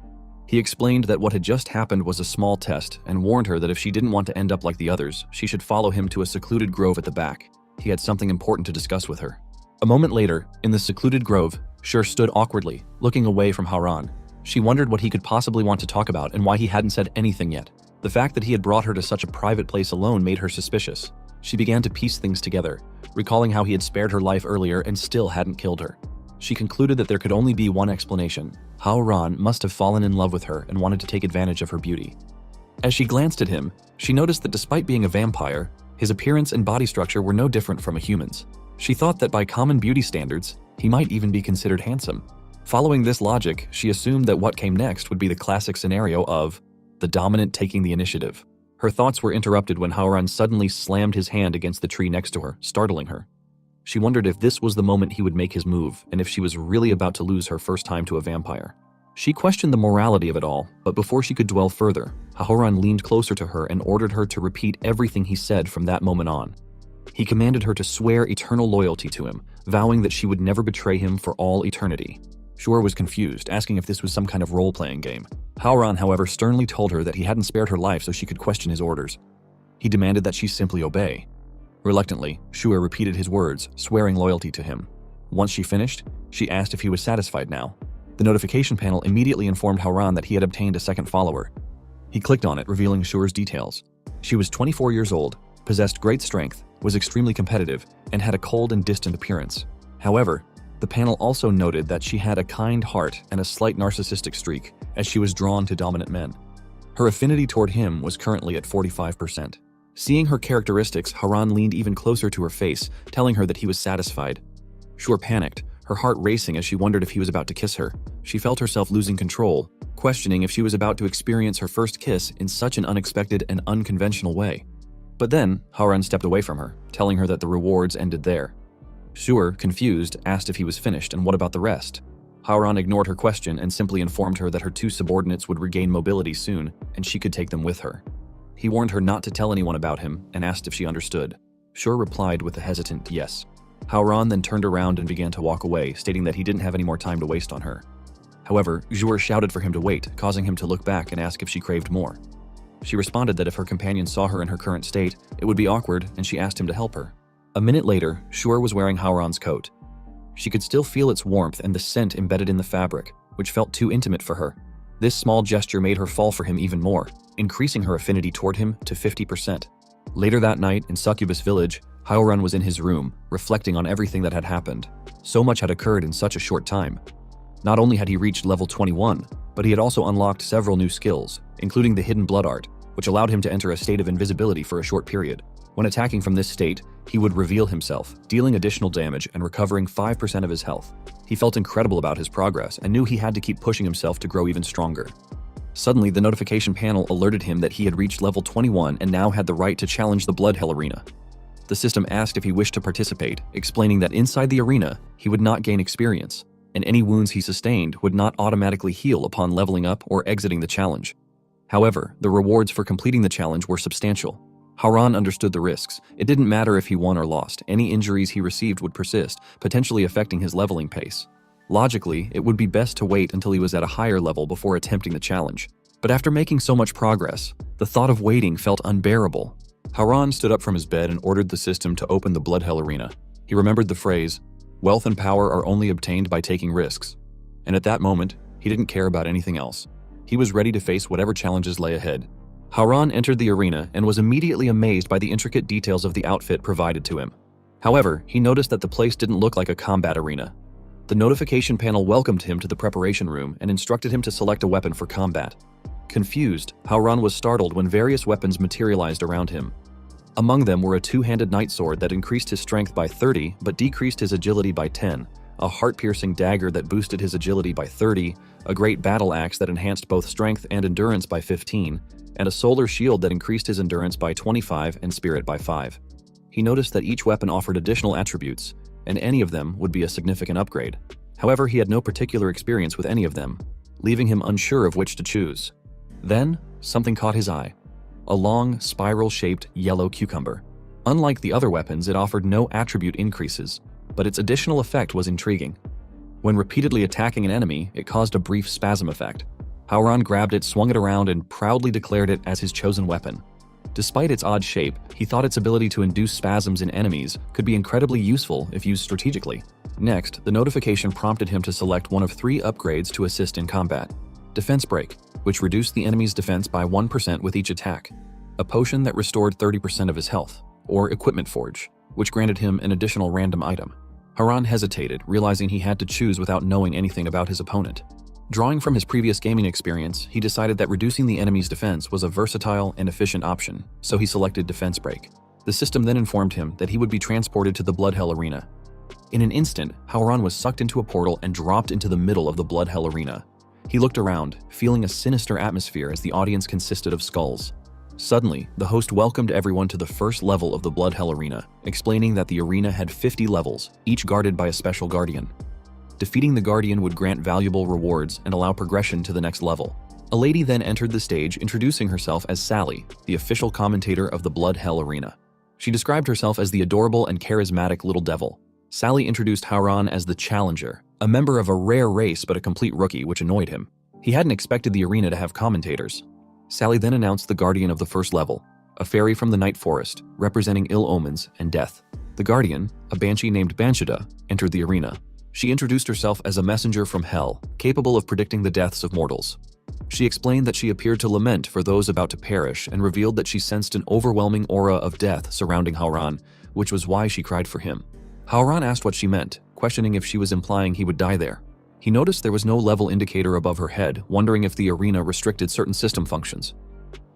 He explained that what had just happened was a small test and warned her that if she didn't want to end up like the others, she should follow him to a secluded grove at the back. He had something important to discuss with her. A moment later, in the secluded grove, Shuer stood awkwardly, looking away from Howran. She wondered what he could possibly want to talk about and why he hadn't said anything yet. The fact that he had brought her to such a private place alone made her suspicious. She began to piece things together, recalling how he had spared her life earlier and still hadn't killed her. She concluded that there could only be one explanation. Howran must have fallen in love with her and wanted to take advantage of her beauty. As she glanced at him, she noticed that despite being a vampire, his appearance and body structure were no different from a human's. She thought that by common beauty standards, he might even be considered handsome. Following this logic, she assumed that what came next would be the classic scenario of the dominant taking the initiative. Her thoughts were interrupted when Howran suddenly slammed his hand against the tree next to her, startling her. She wondered if this was the moment he would make his move, and if she was really about to lose her first time to a vampire. She questioned the morality of it all, but before she could dwell further, Howran leaned closer to her and ordered her to repeat everything he said from that moment on. He commanded her to swear eternal loyalty to him, vowing that she would never betray him for all eternity. Shuer was confused, asking if this was some kind of role-playing game. Howran, however, sternly told her that he hadn't spared her life so she could question his orders. He demanded that she simply obey. Reluctantly, Shuer repeated his words, swearing loyalty to him. Once she finished, she asked if he was satisfied now. The notification panel immediately informed Howran that he had obtained a second follower. He clicked on it, revealing Shuer's details. She was 24 years old, possessed great strength, was extremely competitive, and had a cold and distant appearance. However, the panel also noted that she had a kind heart and a slight narcissistic streak, as she was drawn to dominant men. Her affinity toward him was currently at 45%. Seeing her characteristics, Howran leaned even closer to her face, telling her that he was satisfied. Shuer panicked, her heart racing as she wondered if he was about to kiss her. She felt herself losing control, questioning if she was about to experience her first kiss in such an unexpected and unconventional way. But then, Howran stepped away from her, telling her that the rewards ended there. Shuer, confused, asked if he was finished and what about the rest. Howran ignored her question and simply informed her that her two subordinates would regain mobility soon, and she could take them with her. He warned her not to tell anyone about him and asked if she understood. Shuer replied with a hesitant yes. Howran then turned around and began to walk away, stating that he didn't have any more time to waste on her. However, Shuer shouted for him to wait, causing him to look back and ask if she craved more. She responded that if her companion saw her in her current state, it would be awkward, and she asked him to help her. A minute later, Shuer was wearing Howran's coat. She could still feel its warmth and the scent embedded in the fabric, which felt too intimate for her. This small gesture made her fall for him even more, increasing her affinity toward him to 50%. Later that night, in Succubus Village, Howran was in his room, reflecting on everything that had happened. So much had occurred in such a short time. Not only had he reached level 21, but he had also unlocked several new skills, including the Hidden Blood Art, which allowed him to enter a state of invisibility for a short period. When attacking from this state, he would reveal himself, dealing additional damage and recovering 5% of his health. He felt incredible about his progress and knew he had to keep pushing himself to grow even stronger. Suddenly, the notification panel alerted him that he had reached level 21 and now had the right to challenge the Blood Hell Arena. The system asked if he wished to participate, explaining that inside the arena, he would not gain experience, and any wounds he sustained would not automatically heal upon leveling up or exiting the challenge. However, the rewards for completing the challenge were substantial. Harem understood the risks. It didn't matter if he won or lost, any injuries he received would persist, potentially affecting his leveling pace. Logically, it would be best to wait until he was at a higher level before attempting the challenge. But after making so much progress, the thought of waiting felt unbearable. Harem stood up from his bed and ordered the system to open the Blood Hell Arena. He remembered the phrase, "Wealth and power are only obtained by taking risks." And at that moment, he didn't care about anything else. He was ready to face whatever challenges lay ahead. Harem entered the arena and was immediately amazed by the intricate details of the outfit provided to him. However, he noticed that the place didn't look like a combat arena. The notification panel welcomed him to the preparation room and instructed him to select a weapon for combat. Confused, Harem was startled when various weapons materialized around him. Among them were a two-handed knight sword that increased his strength by 30 but decreased his agility by 10, a heart-piercing dagger that boosted his agility by 30, a great battle axe that enhanced both strength and endurance by 15, and a solar shield that increased his endurance by 25 and spirit by 5. He noticed that each weapon offered additional attributes, and any of them would be a significant upgrade. However, he had no particular experience with any of them, leaving him unsure of which to choose. Then, something caught his eye. A long, spiral-shaped yellow cucumber. Unlike the other weapons, it offered no attribute increases, but its additional effect was intriguing. When repeatedly attacking an enemy, it caused a brief spasm effect. Harem grabbed it, swung it around, and proudly declared it as his chosen weapon. Despite its odd shape, he thought its ability to induce spasms in enemies could be incredibly useful if used strategically. Next, the notification prompted him to select one of 3 upgrades to assist in combat. Defense Break, which reduced the enemy's defense by 1% with each attack. A potion that restored 30% of his health, or Equipment Forge, which granted him an additional random item. Harem hesitated, realizing he had to choose without knowing anything about his opponent. Drawing from his previous gaming experience, he decided that reducing the enemy's defense was a versatile and efficient option, so he selected Defense Break. The system then informed him that he would be transported to the Blood Hell Arena. In an instant, Harem was sucked into a portal and dropped into the middle of the Blood Hell Arena. He looked around, feeling a sinister atmosphere as the audience consisted of skulls. Suddenly, the host welcomed everyone to the first level of the Blood Hell Arena, explaining that the arena had 50 levels, each guarded by a special guardian. Defeating the guardian would grant valuable rewards and allow progression to the next level. A lady then entered the stage, introducing herself as Sally, the official commentator of the Blood Hell Arena. She described herself as the adorable and charismatic little devil. Sally introduced Harem as the Challenger, a member of a rare race but a complete rookie, which annoyed him. He hadn't expected the arena to have commentators. Sally then announced the guardian of the first level, a fairy from the Night Forest, representing ill omens and death. The guardian, a banshee named Banshida, entered the arena. She introduced herself as a messenger from hell, capable of predicting the deaths of mortals. She explained that she appeared to lament for those about to perish and revealed that she sensed an overwhelming aura of death surrounding Harem, which was why she cried for him. Harem asked what she meant, questioning if she was implying he would die there. He noticed there was no level indicator above her head, wondering if the arena restricted certain system functions.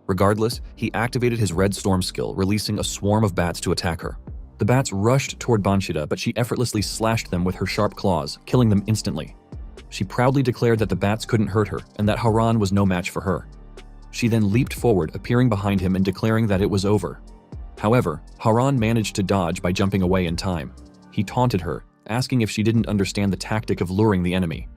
Regardless, he activated his Red Storm skill, releasing a swarm of bats to attack her. The bats rushed toward Banshida, but she effortlessly slashed them with her sharp claws, killing them instantly. She proudly declared that the bats couldn't hurt her, and that Harem was no match for her. She then leaped forward, appearing behind him and declaring that it was over. However, Harem managed to dodge by jumping away in time. He taunted her, asking if she didn't understand the tactic of luring the enemy.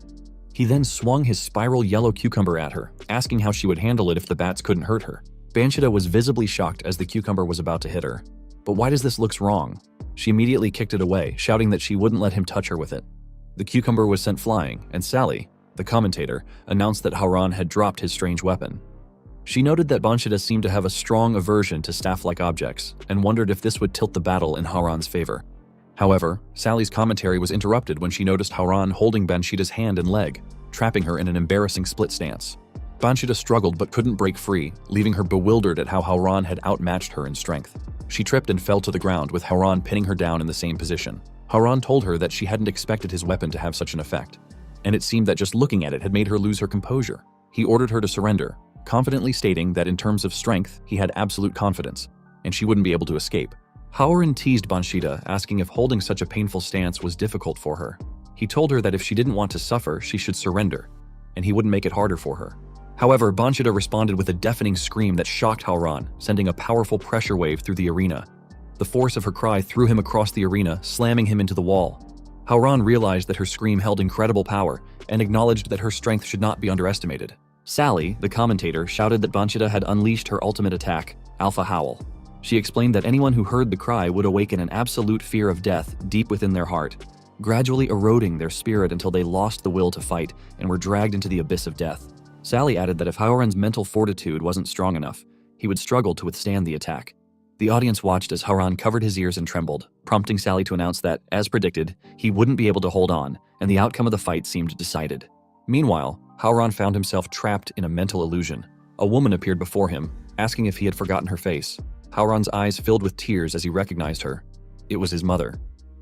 He then swung his spiral yellow cucumber at her, asking how she would handle it if the bats couldn't hurt her. Banshida was visibly shocked as the cucumber was about to hit her. But why does this look wrong? She immediately kicked it away, shouting that she wouldn't let him touch her with it. The cucumber was sent flying, and Sally, the commentator, announced that Harem had dropped his strange weapon. She noted that Banshida seemed to have a strong aversion to staff-like objects, and wondered if this would tilt the battle in Harem's favor. However, Sally's commentary was interrupted when she noticed Harem holding Banshida's hand and leg, trapping her in an embarrassing split stance. Banshida struggled but couldn't break free, leaving her bewildered at how Harem had outmatched her in strength. She tripped and fell to the ground, with Harem pinning her down in the same position. Harem told her that she hadn't expected his weapon to have such an effect, and it seemed that just looking at it had made her lose her composure. He ordered her to surrender, confidently stating that in terms of strength, he had absolute confidence, and she wouldn't be able to escape. Harem teased Banshida, asking if holding such a painful stance was difficult for her. He told her that if she didn't want to suffer, she should surrender, and he wouldn't make it harder for her. However, Banchida responded with a deafening scream that shocked Haoran, sending a powerful pressure wave through the arena. The force of her cry threw him across the arena, slamming him into the wall. Haoran realized that her scream held incredible power and acknowledged that her strength should not be underestimated. Sally, the commentator, shouted that Banchida had unleashed her ultimate attack, Alpha Howl. She explained that anyone who heard the cry would awaken an absolute fear of death deep within their heart, gradually eroding their spirit until they lost the will to fight and were dragged into the abyss of death. Sally added that if Haoran's mental fortitude wasn't strong enough, he would struggle to withstand the attack. The audience watched as Haoran covered his ears and trembled, prompting Sally to announce that, as predicted, he wouldn't be able to hold on, and the outcome of the fight seemed decided. Meanwhile, Haoran found himself trapped in a mental illusion. A woman appeared before him, asking if he had forgotten her face. Haoran's eyes filled with tears as he recognized her. It was his mother.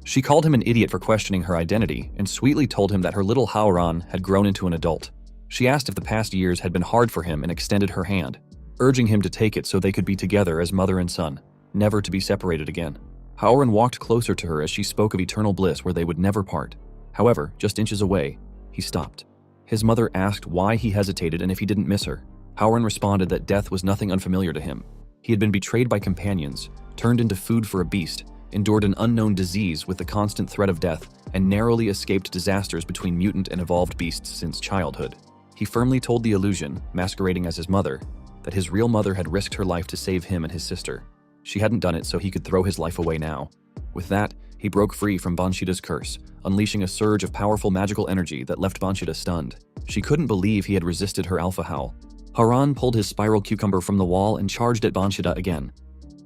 She called him an idiot for questioning her identity and sweetly told him that her little Haoran had grown into an adult. She asked if the past years had been hard for him and extended her hand, urging him to take it so they could be together as mother and son, never to be separated again. Haoran walked closer to her as she spoke of eternal bliss where they would never part. However, just inches away, he stopped. His mother asked why he hesitated and if he didn't miss her. Haoran responded that death was nothing unfamiliar to him. He had been betrayed by companions, turned into food for a beast, endured an unknown disease with the constant threat of death, and narrowly escaped disasters between mutant and evolved beasts since childhood. He firmly told the illusion, masquerading as his mother, that his real mother had risked her life to save him and his sister. She hadn't done it so he could throw his life away now. With that, he broke free from Banshida's curse, unleashing a surge of powerful magical energy that left Banshida stunned. She couldn't believe he had resisted her alpha howl. Haoran pulled his spiral cucumber from the wall and charged at Banshida again.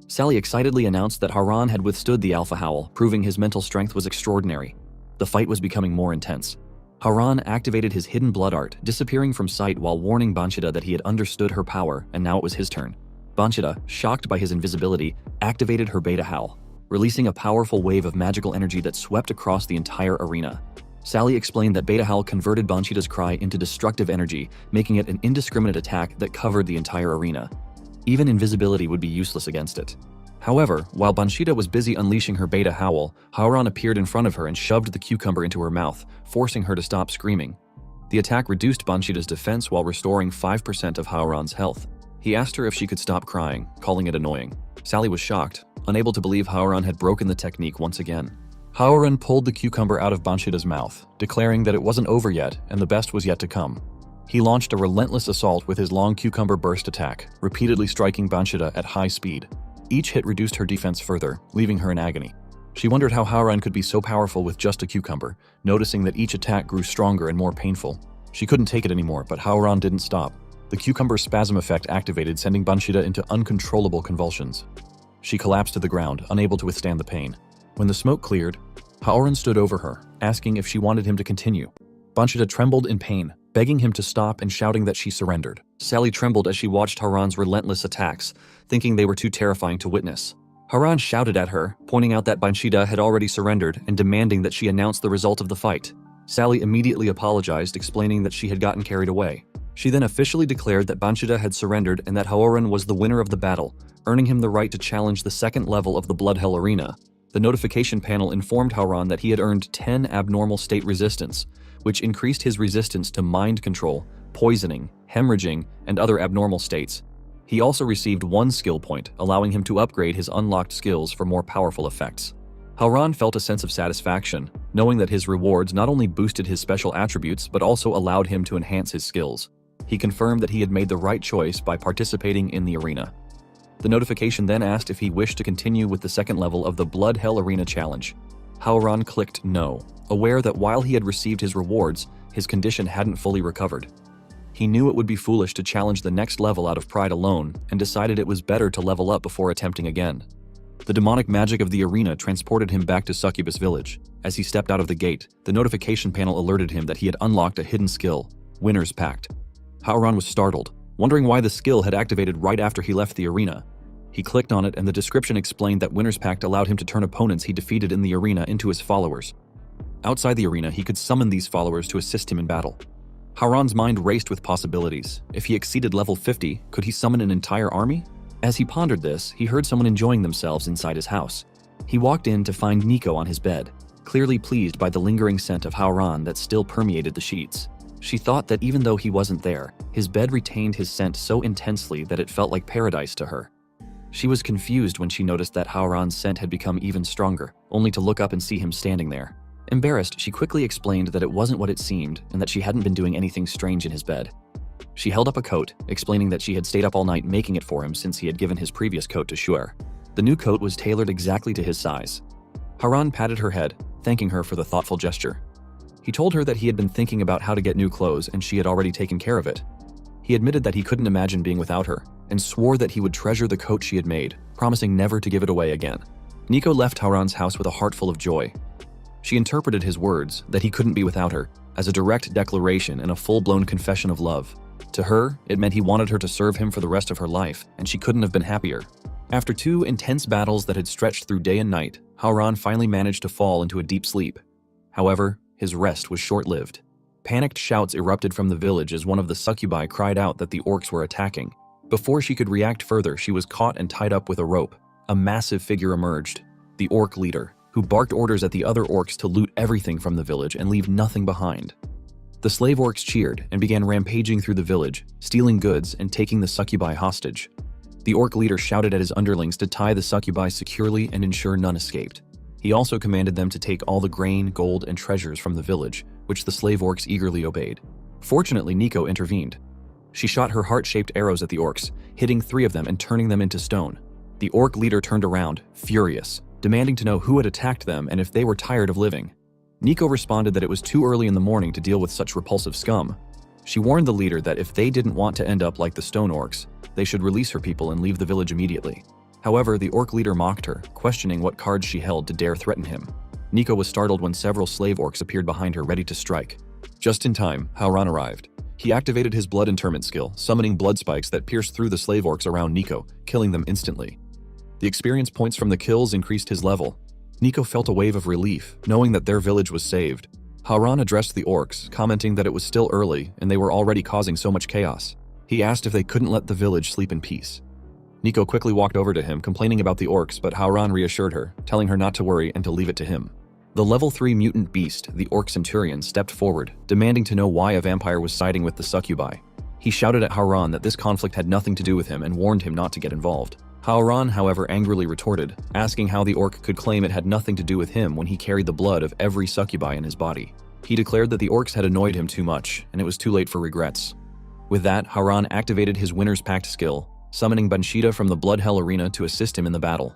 Sally excitedly announced that Haoran had withstood the alpha howl, proving his mental strength was extraordinary. The fight was becoming more intense. Haoran activated his hidden blood art, disappearing from sight while warning Banshida that he had understood her power, and now it was his turn. Banshida, shocked by his invisibility, activated her beta howl, releasing a powerful wave of magical energy that swept across the entire arena. Sally explained that beta howl converted Banshida's cry into destructive energy, making it an indiscriminate attack that covered the entire arena. Even invisibility would be useless against it. However, while Banshida was busy unleashing her beta howl, Haoran appeared in front of her and shoved the cucumber into her mouth, forcing her to stop screaming. The attack reduced Banshida's defense while restoring 5% of Haoran's health. He asked her if she could stop crying, calling it annoying. Sally was shocked, unable to believe Haoran had broken the technique once again. Haoran pulled the cucumber out of Banshida's mouth, declaring that it wasn't over yet and the best was yet to come. He launched a relentless assault with his long cucumber burst attack, repeatedly striking Banshida at high speed. Each hit reduced her defense further, leaving her in agony. She wondered how Haoran could be so powerful with just a cucumber, noticing that each attack grew stronger and more painful. She couldn't take it anymore, but Haoran didn't stop. The cucumber spasm effect activated, sending Banshida into uncontrollable convulsions. She collapsed to the ground, unable to withstand the pain. When the smoke cleared, Haoran stood over her, asking if she wanted him to continue. Banshida trembled in pain, begging him to stop and shouting that she surrendered. Sally trembled as she watched Haoran's relentless attacks, thinking they were too terrifying to witness. Haoran shouted at her, pointing out that Banshida had already surrendered and demanding that she announce the result of the fight. Sally immediately apologized, explaining that she had gotten carried away. She then officially declared that Banshida had surrendered and that Haoran was the winner of the battle, earning him the right to challenge the second level of the Blood Hell Arena. The notification panel informed Haoran that he had earned 10 abnormal state resistance, which increased his resistance to mind control, poisoning, hemorrhaging, and other abnormal states. He also received 1 skill point, allowing him to upgrade his unlocked skills for more powerful effects. Haoran felt a sense of satisfaction, knowing that his rewards not only boosted his special attributes but also allowed him to enhance his skills. He confirmed that he had made the right choice by participating in the arena. The notification then asked if he wished to continue with the second level of the Blood Hell Arena Challenge. Haoran clicked no, aware that while he had received his rewards, his condition hadn't fully recovered. He knew it would be foolish to challenge the next level out of pride alone and decided it was better to level up before attempting again. The demonic magic of the arena transported him back to Succubus Village. As he stepped out of the gate, the notification panel alerted him that he had unlocked a hidden skill, Winner's Pact. Haoran was startled, wondering why the skill had activated right after he left the arena. He clicked on it and the description explained that Winner's Pact allowed him to turn opponents he defeated in the arena into his followers. Outside the arena, he could summon these followers to assist him in battle. Haoran's mind raced with possibilities. If he exceeded level 50, could he summon an entire army? As he pondered this, he heard someone enjoying themselves inside his house. He walked in to find Nico on his bed. clearly pleased by the lingering scent of Harem that still permeated the sheets. She thought that even though he wasn't there, his bed retained his scent so intensely that it felt like paradise to her. She was confused when she noticed that Harem's scent had become even stronger, only to look up and see him standing there. Embarrassed, she quickly explained that it wasn't what it seemed and that she hadn't been doing anything strange in his bed. She held up a coat, explaining that she had stayed up all night making it for him since he had given his previous coat to Shuer. The new coat was tailored exactly to his size. Harem patted her head, thanking her for the thoughtful gesture. He told her that he had been thinking about how to get new clothes and she had already taken care of it. He admitted that he couldn't imagine being without her, and swore that he would treasure the coat she had made, promising never to give it away again. Nico left Harem's house with a heart full of joy. She interpreted his words, that he couldn't be without her, as a direct declaration and a full-blown confession of love. To her, it meant he wanted her to serve him for the rest of her life, and she couldn't have been happier. After 2 intense battles that had stretched through day and night, Harem finally managed to fall into a deep sleep. However, his rest was short-lived. Panicked shouts erupted from the village as one of the succubi cried out that the orcs were attacking. Before she could react further, she was caught and tied up with a rope. A massive figure emerged, the orc leader, who barked orders at the other orcs to loot everything from the village and leave nothing behind. The slave orcs cheered and began rampaging through the village, stealing goods and taking the succubi hostage. The orc leader shouted at his underlings to tie the succubi securely and ensure none escaped. He also commanded them to take all the grain, gold, and treasures from the village, which the slave orcs eagerly obeyed. Fortunately, Nico intervened. She shot her heart-shaped arrows at the orcs, hitting 3 of them and turning them into stone. The orc leader turned around, furious, demanding to know who had attacked them and if they were tired of living. Nico responded that it was too early in the morning to deal with such repulsive scum. She warned the leader that if they didn't want to end up like the stone orcs, they should release her people and leave the village immediately. However, the orc leader mocked her, questioning what cards she held to dare threaten him. Nico was startled when several slave orcs appeared behind her ready to strike. Just in time, Harem arrived. He activated his blood interment skill, summoning blood spikes that pierced through the slave orcs around Nico, killing them instantly. The experience points from the kills increased his level. Nico felt a wave of relief, knowing that their village was saved. Harem addressed the orcs, commenting that it was still early and they were already causing so much chaos. He asked if they couldn't let the village sleep in peace. Nico quickly walked over to him, complaining about the orcs, but Harem reassured her, telling her not to worry and to leave it to him. The level 3 mutant beast, the orc centurion, stepped forward, demanding to know why a vampire was siding with the succubi. He shouted at Harem that this conflict had nothing to do with him and warned him not to get involved. Harem, however, angrily retorted, asking how the orc could claim it had nothing to do with him when he carried the blood of every succubi in his body. He declared that the orcs had annoyed him too much, and it was too late for regrets. With that, Harem activated his Winner's Pact skill, summoning Banshida from the Blood Hell arena to assist him in the battle.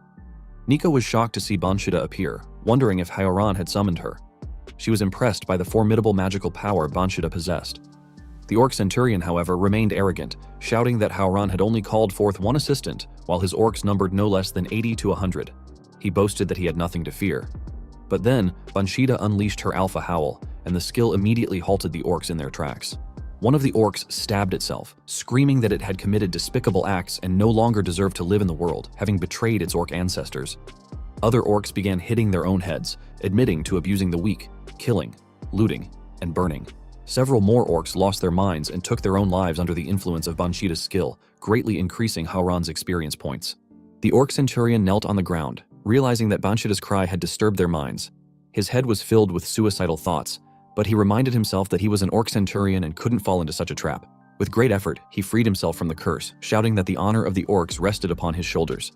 Nico was shocked to see Banshida appear, wondering if Harem had summoned her. She was impressed by the formidable magical power Banshida possessed. The orc centurion, however, remained arrogant, shouting that Harem had only called forth 1 assistant, while his orcs numbered no less than 80 to 100. He boasted that he had nothing to fear. But then, Banshida unleashed her alpha howl, and the skill immediately halted the orcs in their tracks. One of the orcs stabbed itself, screaming that it had committed despicable acts and no longer deserved to live in the world, having betrayed its orc ancestors. Other orcs began hitting their own heads, admitting to abusing the weak, killing, looting, and burning. Several more orcs lost their minds and took their own lives under the influence of Banshida's skill, greatly increasing Harem's experience points. The orc centurion knelt on the ground, realizing that Banshida's cry had disturbed their minds. His head was filled with suicidal thoughts, but he reminded himself that he was an orc centurion and couldn't fall into such a trap. With great effort, he freed himself from the curse, shouting that the honor of the orcs rested upon his shoulders.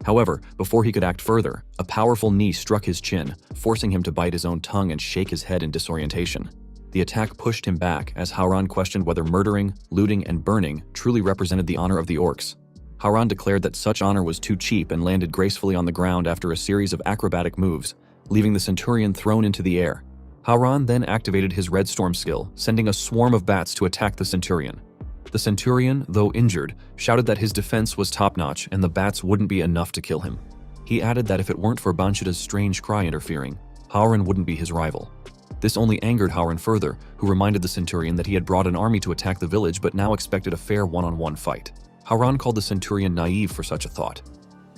However, before he could act further, a powerful knee struck his chin, forcing him to bite his own tongue and shake his head in disorientation. The attack pushed him back as Harem questioned whether murdering, looting, and burning truly represented the honor of the orcs. Harem declared that such honor was too cheap and landed gracefully on the ground after a series of acrobatic moves, leaving the centurion thrown into the air. Harem then activated his Red Storm skill, sending a swarm of bats to attack the centurion. The centurion, though injured, shouted that his defense was top-notch and the bats wouldn't be enough to kill him. He added that if it weren't for Banshida's strange cry interfering, Harem wouldn't be his rival. This only angered Harem further, who reminded the centurion that he had brought an army to attack the village but now expected a fair one-on-one fight. Harem called the centurion naive for such a thought.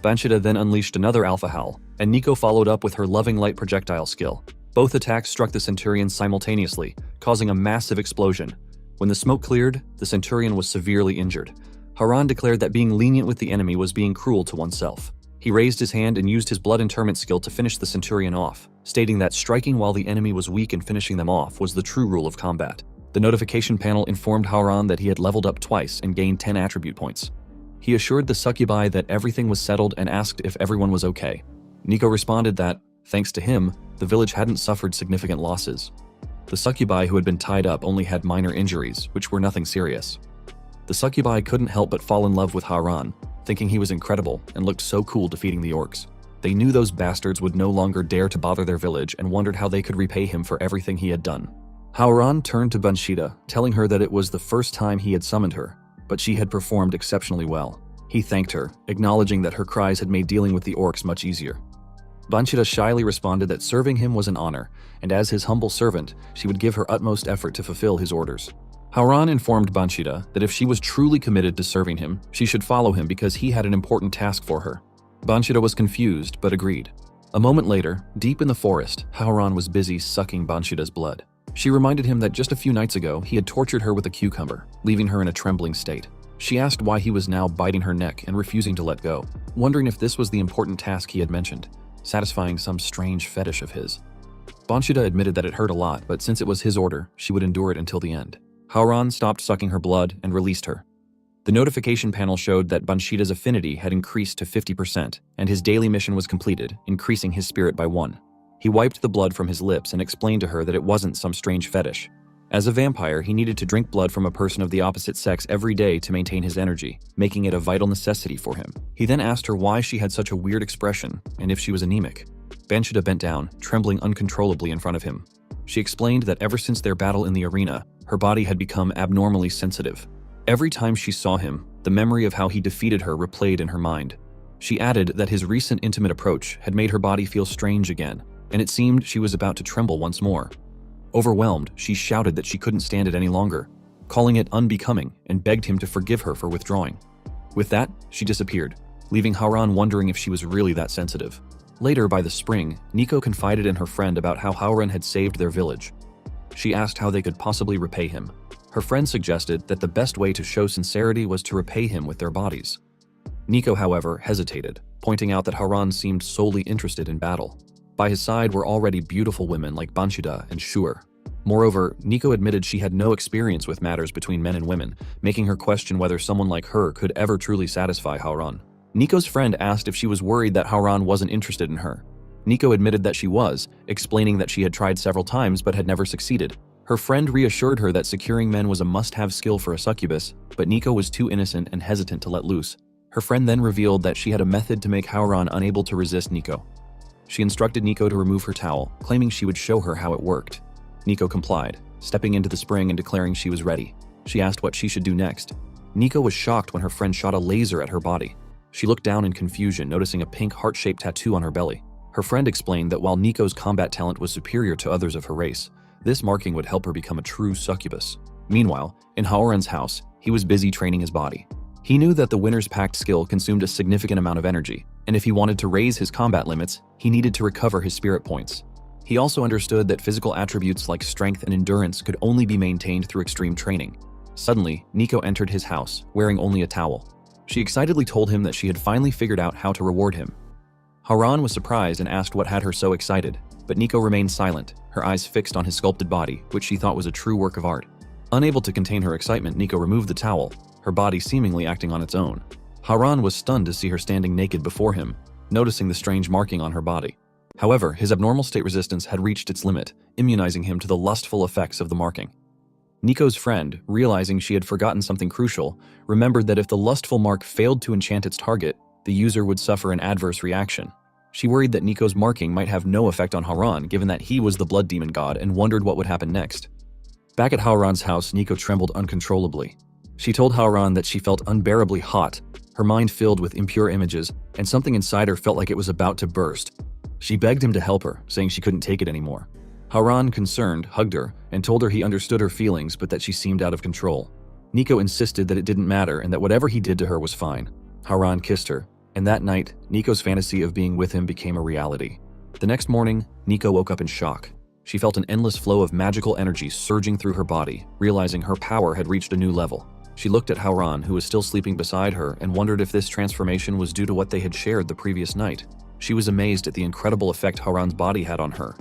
Banshida then unleashed another alpha howl, and Nico followed up with her loving light projectile skill. Both attacks struck the centurion simultaneously, causing a massive explosion. When the smoke cleared, the centurion was severely injured. Harem declared that being lenient with the enemy was being cruel to oneself. He raised his hand and used his blood interment skill to finish the centurion off. stating that striking while the enemy was weak and finishing them off was the true rule of combat. The notification panel informed Haran that he had leveled up twice and gained 10 attribute points. He assured the succubi that everything was settled and asked if everyone was okay. Nico responded that, thanks to him, the village hadn't suffered significant losses. The succubi who had been tied up only had minor injuries, which were nothing serious. The succubi couldn't help but fall in love with Haran, thinking he was incredible and looked so cool defeating the orcs. They knew those bastards would no longer dare to bother their village and wondered how they could repay him for everything he had done. Haran turned to Bunshida, telling her that it was the first time he had summoned her, but she had performed exceptionally well. He thanked her, acknowledging that her cries had made dealing with the orcs much easier. Bunshida shyly responded that serving him was an honor, and as his humble servant, she would give her utmost effort to fulfill his orders. Haran informed Bunshida that if she was truly committed to serving him, she should follow him because he had an important task for her. Bunshida was confused, but agreed. A moment later, deep in the forest, Haran was busy sucking Bunshida's blood. She reminded him that just a few nights ago, he had tortured her with a cucumber, leaving her in a trembling state. She asked why he was now biting her neck and refusing to let go, wondering if this was the important task he had mentioned, satisfying some strange fetish of his. Bunshida admitted that it hurt a lot, but since it was his order, she would endure it until the end. Haran stopped sucking her blood and released her. The notification panel showed that Bunshida's affinity had increased to 50%, and his daily mission was completed, increasing his spirit by 1. He wiped the blood from his lips and explained to her that it wasn't some strange fetish. As a vampire, he needed to drink blood from a person of the opposite sex every day to maintain his energy, making it a vital necessity for him. He then asked her why she had such a weird expression and if she was anemic. Bunshida bent down, trembling uncontrollably in front of him. She explained that ever since their battle in the arena, her body had become abnormally sensitive. Every time she saw him, the memory of how he defeated her replayed in her mind. She added that his recent intimate approach had made her body feel strange again, and it seemed she was about to tremble once more. Overwhelmed, she shouted that she couldn't stand it any longer, calling it unbecoming, and begged him to forgive her for withdrawing. With that, she disappeared, leaving Haran wondering if she was really that sensitive. Later, by the spring, Nico confided in her friend about how Haran had saved their village. She asked how they could possibly repay him. Her friend suggested that the best way to show sincerity was to repay him with their bodies. Nico, however, hesitated, pointing out that Haran seemed solely interested in battle. By his side were already beautiful women like Bunshida and Shur. Moreover, Nico admitted she had no experience with matters between men and women, making her question whether someone like her could ever truly satisfy Haran. Nico's friend asked if she was worried that Haran wasn't interested in her. Nico admitted that she was, explaining that she had tried several times but had never succeeded. Her friend reassured her that securing men was a must-have skill for a succubus, but Nico was too innocent and hesitant to let loose. Her friend then revealed that she had a method to make Haran unable to resist Nico. She instructed Nico to remove her towel, claiming she would show her how it worked. Nico complied, stepping into the spring and declaring she was ready. She asked what she should do next. Nico was shocked when her friend shot a laser at her body. She looked down in confusion, noticing a pink heart-shaped tattoo on her belly. Her friend explained that while Nico's combat talent was superior to others of her race, this marking would help her become a true succubus. Meanwhile, in Haoran's house, he was busy training his body. He knew that the Winner's Pact skill consumed a significant amount of energy, and if he wanted to raise his combat limits, he needed to recover his spirit points. He also understood that physical attributes like strength and endurance could only be maintained through extreme training. Suddenly, Nico entered his house, wearing only a towel. She excitedly told him that she had finally figured out how to reward him. Haran was surprised and asked what had her so excited, but Nico remained silent, her eyes fixed on his sculpted body, which she thought was a true work of art. Unable to contain her excitement, Nico removed the towel, her body seemingly acting on its own. Haran was stunned to see her standing naked before him, noticing the strange marking on her body. However, his abnormal state resistance had reached its limit, immunizing him to the lustful effects of the marking. Nico's friend, realizing she had forgotten something crucial, remembered that if the lustful mark failed to enchant its target, the user would suffer an adverse reaction. She worried that Nico's marking might have no effect on Haran, given that he was the blood demon god, and wondered what would happen next. Back at Haran's house, Nico trembled uncontrollably. She told Haran that she felt unbearably hot, her mind filled with impure images, and something inside her felt like it was about to burst. She begged him to help her, saying she couldn't take it anymore. Haran, concerned, hugged her and told her he understood her feelings but that she seemed out of control. Nico insisted that it didn't matter and that whatever he did to her was fine. Haran kissed her, and that night, Nico's fantasy of being with him became a reality. The next morning, Nico woke up in shock. She felt an endless flow of magical energy surging through her body, realizing her power had reached a new level. She looked at Haran, who was still sleeping beside her, and wondered if this transformation was due to what they had shared the previous night. She was amazed at the incredible effect Haran's body had on her.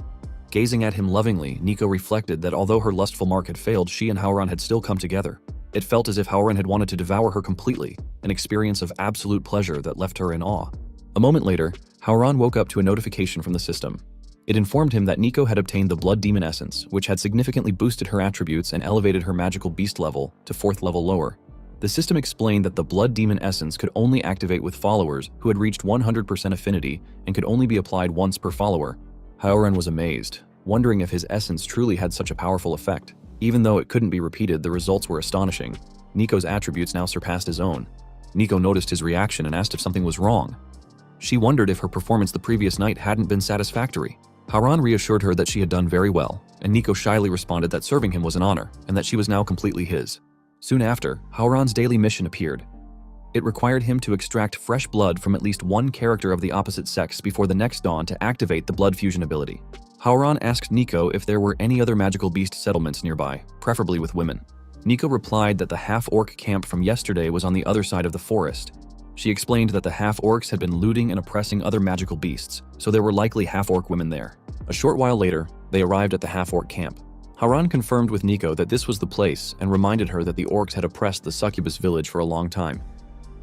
Gazing at him lovingly, Nico reflected that although her lustful mark had failed, she and Haran had still come together. It felt as if Haran had wanted to devour her completely, an experience of absolute pleasure that left her in awe. A moment later, Haran woke up to a notification from the system. It informed him that Nico had obtained the Blood Demon Essence, which had significantly boosted her attributes and elevated her magical beast level to 4th level lower. The system explained that the Blood Demon Essence could only activate with followers who had reached 100% affinity and could only be applied once per follower. Haran was amazed, wondering if his essence truly had such a powerful effect. Even though it couldn't be repeated, the results were astonishing. Nico's attributes now surpassed his own. Nico noticed his reaction and asked if something was wrong. She wondered if her performance the previous night hadn't been satisfactory. Haran reassured her that she had done very well, and Nico shyly responded that serving him was an honor, and that she was now completely his. Soon after, Haran's daily mission appeared. It required him to extract fresh blood from at least one character of the opposite sex before the next dawn to activate the blood fusion ability. Haran asked Nico if there were any other magical beast settlements nearby, preferably with women. Nico replied that the half-orc camp from yesterday was on the other side of the forest. She explained that the half-orcs had been looting and oppressing other magical beasts, so there were likely half-orc women there. A short while later, they arrived at the half-orc camp. Haran confirmed with Nico that this was the place and reminded her that the orcs had oppressed the succubus village for a long time.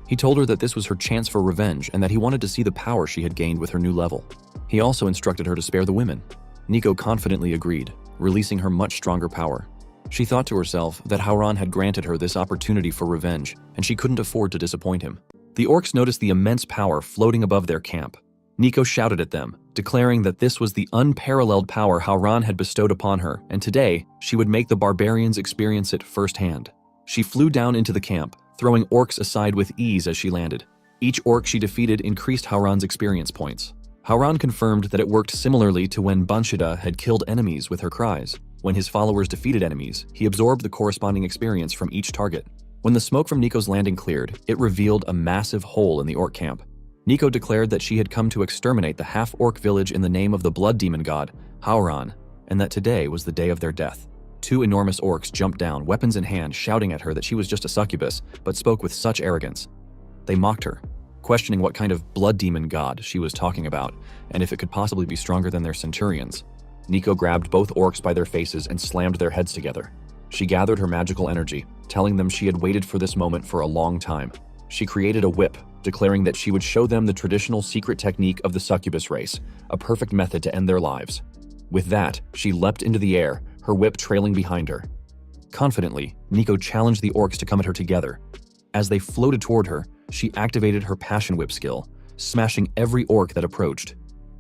He told her that this was her chance for revenge and that he wanted to see the power she had gained with her new level. He also instructed her to spare the women. Nico confidently agreed, releasing her much stronger power. She thought to herself that Haran had granted her this opportunity for revenge, and she couldn't afford to disappoint him. The orcs noticed the immense power floating above their camp. Nico shouted at them, declaring that this was the unparalleled power Haran had bestowed upon her, and today she would make the barbarians experience it firsthand. She flew down into the camp, throwing orcs aside with ease as she landed. Each orc she defeated increased Haran's experience points. Haran confirmed that it worked similarly to when Banshida had killed enemies with her cries. When his followers defeated enemies, he absorbed the corresponding experience from each target. When the smoke from Nico's landing cleared, it revealed a massive hole in the orc camp. Nico declared that she had come to exterminate the half-orc village in the name of the blood demon god, Haran, and that today was the day of their death. 2 enormous orcs jumped down, weapons in hand, shouting at her that she was just a succubus, but spoke with such arrogance. They mocked her, questioning what kind of blood demon god she was talking about, and if it could possibly be stronger than their centurions. Nico grabbed both orcs by their faces and slammed their heads together. She gathered her magical energy, telling them she had waited for this moment for a long time. She created a whip, declaring that she would show them the traditional secret technique of the succubus race, a perfect method to end their lives. With that, she leapt into the air, her whip trailing behind her. Confidently, Nico challenged the orcs to come at her together. As they floated toward her, she activated her passion whip skill, smashing every orc that approached.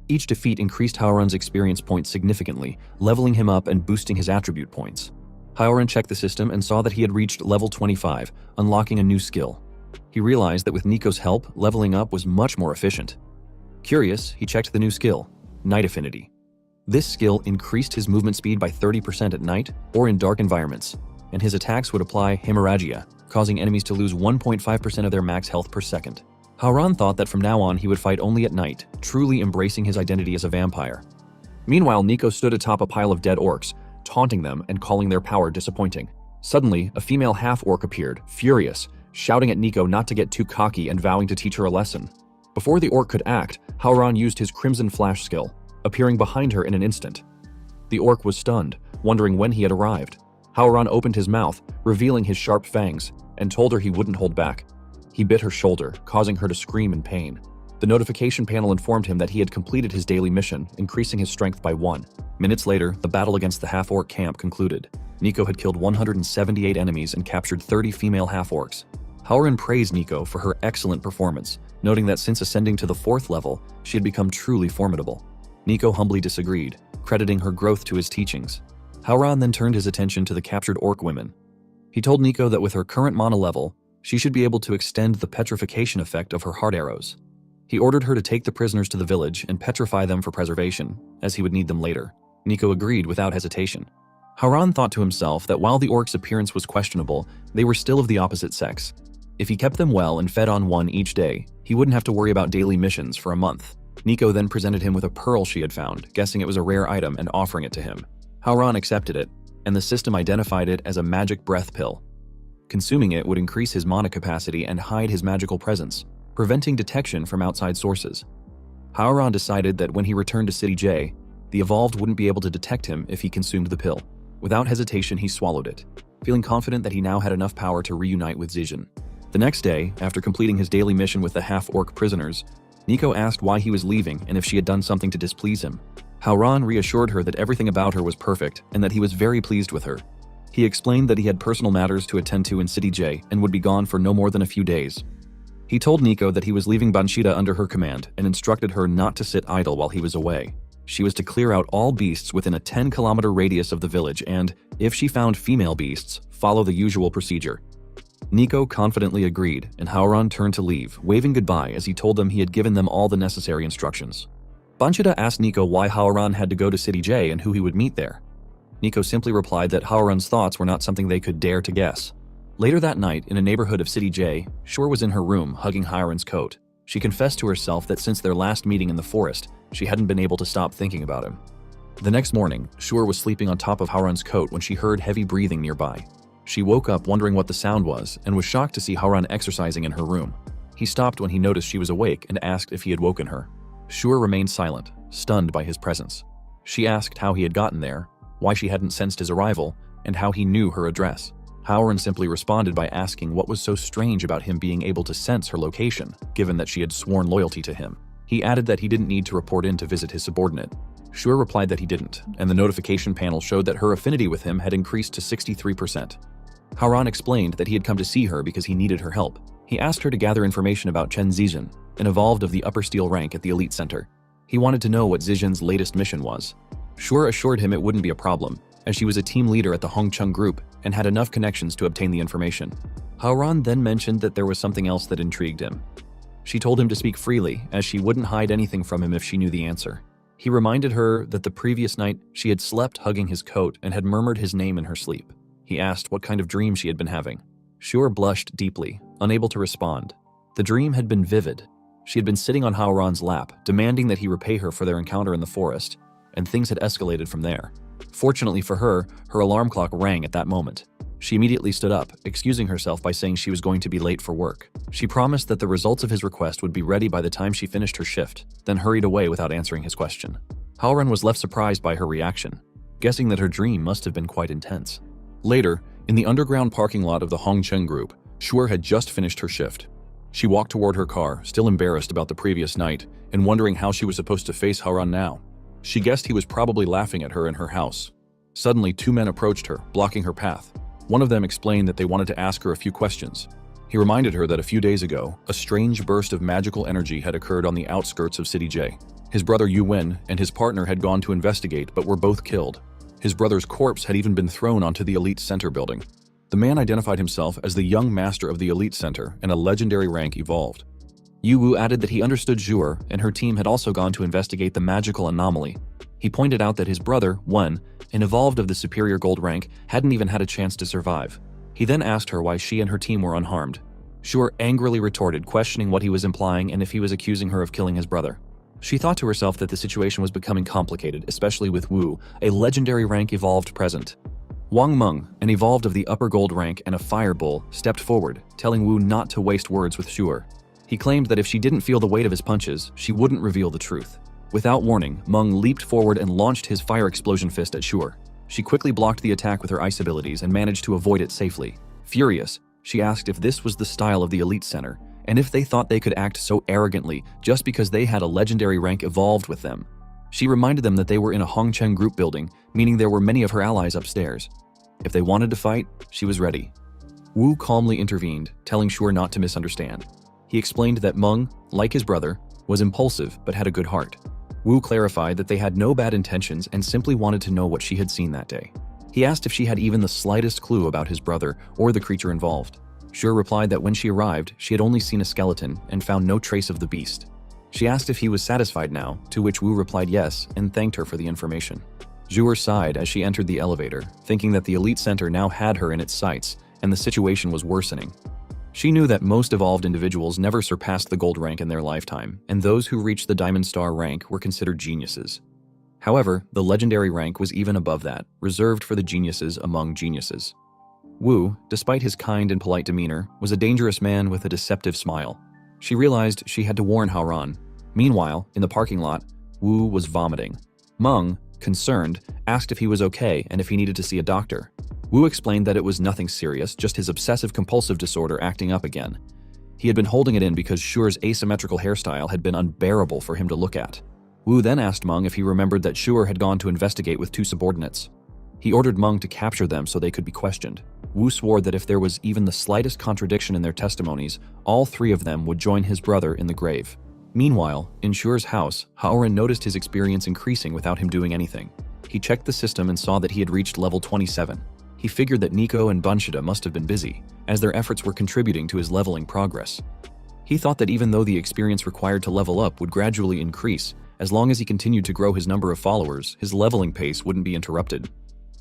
Each defeat increased Haran's experience points significantly, leveling him up and boosting his attribute points. Haran checked the system and saw that he had reached level 25, unlocking a new skill. He realized that with Nico's help, leveling up was much more efficient. Curious, he checked the new skill, Night Affinity. This skill increased his movement speed by 30% at night or in dark environments, and his attacks would apply hemorrhagia, causing enemies to lose 1.5% of their max health per second. Haran thought that from now on he would fight only at night, truly embracing his identity as a vampire. Meanwhile, Nico stood atop a pile of dead orcs, taunting them and calling their power disappointing. Suddenly, a female half-orc appeared, furious, shouting at Nico not to get too cocky and vowing to teach her a lesson. Before the orc could act, Haran used his Crimson Flash skill, appearing behind her in an instant. The orc was stunned, wondering when he had arrived. Haran opened his mouth, revealing his sharp fangs, and told her he wouldn't hold back. He bit her shoulder, causing her to scream in pain. The notification panel informed him that he had completed his daily mission, increasing his strength by 1. Minutes later, the battle against the half-orc camp concluded. Nico had killed 178 enemies and captured 30 female half-orcs. Haran praised Nico for her excellent performance, noting that since ascending to the 4th level, she had become truly formidable. Nico humbly disagreed, crediting her growth to his teachings. Haran then turned his attention to the captured orc women. He told Nico that with her current mana level, she should be able to extend the petrification effect of her heart arrows. He ordered her to take the prisoners to the village and petrify them for preservation, as he would need them later. Nico agreed without hesitation. Haran thought to himself that while the orcs' appearance was questionable, they were still of the opposite sex. If he kept them well and fed on one each day, he wouldn't have to worry about daily missions for a month. Nico then presented him with a pearl she had found, guessing it was a rare item and offering it to him. Haran accepted it, and the system identified it as a magic breath pill. Consuming it would increase his mana capacity and hide his magical presence, preventing detection from outside sources. Haoran decided that when he returned to City J, the Evolved wouldn't be able to detect him if he consumed the pill. Without hesitation, he swallowed it, feeling confident that he now had enough power to reunite with Zijin. The next day, after completing his daily mission with the half-orc prisoners, Nico asked why he was leaving and if she had done something to displease him. Haoran reassured her that everything about her was perfect and that he was very pleased with her. He explained that he had personal matters to attend to in City J and would be gone for no more than a few days. He told Nico that he was leaving Banshida under her command and instructed her not to sit idle while he was away. She was to clear out all beasts within a 10-kilometer radius of the village and, if she found female beasts, follow the usual procedure. Nico confidently agreed, and Haoran turned to leave, waving goodbye as he told them he had given them all the necessary instructions. Banshida asked Nico why Haoran had to go to City J and who he would meet there. Nico simply replied that Haoran's thoughts were not something they could dare to guess. Later that night, in a neighborhood of City J, Shur was in her room hugging Haoran's coat. She confessed to herself that since their last meeting in the forest, she hadn't been able to stop thinking about him. The next morning, Shur was sleeping on top of Haoran's coat when she heard heavy breathing nearby. She woke up wondering what the sound was and was shocked to see Haoran exercising in her room. He stopped when he noticed she was awake and asked if he had woken her. Shur remained silent, stunned by his presence. She asked how he had gotten there, why she hadn't sensed his arrival, and how he knew her address. Haoran simply responded by asking what was so strange about him being able to sense her location, given that she had sworn loyalty to him. He added that he didn't need to report in to visit his subordinate. Shur replied that he didn't, and the notification panel showed that her affinity with him had increased to 63%. Haoran explained that he had come to see her because he needed her help. He asked her to gather information about Chen Zijin, an evolved of the upper steel rank at the Elite Center. He wanted to know what Zijin's latest mission was. Shur assured him it wouldn't be a problem, as she was a team leader at the Hongcheng group and had enough connections to obtain the information. Haoran then mentioned that there was something else that intrigued him. She told him to speak freely, as she wouldn't hide anything from him if she knew the answer. He reminded her that the previous night she had slept hugging his coat and had murmured his name in her sleep. He asked what kind of dream she had been having. Shur blushed deeply, unable to respond. The dream had been vivid. She had been sitting on Haoran's lap, demanding that he repay her for their encounter in the forest, and things had escalated from there. Fortunately for her, her alarm clock rang at that moment. She immediately stood up, excusing herself by saying she was going to be late for work. She promised that the results of his request would be ready by the time she finished her shift, then hurried away without answering his question. Haoran was left surprised by her reaction, guessing that her dream must have been quite intense. Later, in the underground parking lot of the Hongcheng group, Shur had just finished her shift. She walked toward her car, still embarrassed about the previous night, and wondering how she was supposed to face Haoran now. She guessed he was probably laughing at her in her house. Suddenly, two men approached her, blocking her path. One of them explained that they wanted to ask her a few questions. He reminded her that a few days ago, a strange burst of magical energy had occurred on the outskirts of City J. His brother Yu Wen and his partner had gone to investigate but were both killed. His brother's corpse had even been thrown onto the Elite Center building. The man identified himself as the young master of the Elite Center and a legendary rank evolved. Yu Wu added that he understood Zhuer and her team had also gone to investigate the magical anomaly. He pointed out that his brother, Wen, an evolved of the superior gold rank, hadn't even had a chance to survive. He then asked her why she and her team were unharmed. Zhuer angrily retorted, questioning what he was implying and if he was accusing her of killing his brother. She thought to herself that the situation was becoming complicated, especially with Wu, a legendary rank evolved present. Wang Meng, an evolved of the upper gold rank and a fire bull, stepped forward, telling Wu not to waste words with Zhuer. He claimed that if she didn't feel the weight of his punches, she wouldn't reveal the truth. Without warning, Meng leaped forward and launched his fire explosion fist at Zhuer. She quickly blocked the attack with her ice abilities and managed to avoid it safely. Furious, she asked if this was the style of the Elite Center, and if they thought they could act so arrogantly just because they had a legendary rank evolved with them. She reminded them that they were in a Hongcheng group building, meaning there were many of her allies upstairs. If they wanted to fight, she was ready. Wu calmly intervened, telling Zhuer not to misunderstand. He explained that Meng, like his brother, was impulsive but had a good heart. Wu clarified that they had no bad intentions and simply wanted to know what she had seen that day. He asked if she had even the slightest clue about his brother or the creature involved. Zhuer replied that when she arrived, she had only seen a skeleton and found no trace of the beast. She asked if he was satisfied now, to which Wu replied yes and thanked her for the information. Zhuer sighed as she entered the elevator, thinking that the Elite Center now had her in its sights and the situation was worsening. She knew that most evolved individuals never surpassed the gold rank in their lifetime, and those who reached the Diamond Star rank were considered geniuses. However, the legendary rank was even above that, reserved for the geniuses among geniuses. Wu, despite his kind and polite demeanor, was a dangerous man with a deceptive smile. She realized she had to warn Haoran. Meanwhile, in the parking lot, Wu was vomiting. Meng, concerned, asked if he was okay and if he needed to see a doctor. Wu explained that it was nothing serious, just his obsessive-compulsive disorder acting up again. He had been holding it in because Shure's asymmetrical hairstyle had been unbearable for him to look at. Wu then asked Meng if he remembered that Shure had gone to investigate with two subordinates. He ordered Meng to capture them so they could be questioned. Wu swore that if there was even the slightest contradiction in their testimonies, all three of them would join his brother in the grave. Meanwhile, in Shure's house, Haoran noticed his experience increasing without him doing anything. He checked the system and saw that he had reached level 27. He figured that Nico and Bunshida must have been busy, as their efforts were contributing to his leveling progress. He thought that even though the experience required to level up would gradually increase, as long as he continued to grow his number of followers, his leveling pace wouldn't be interrupted.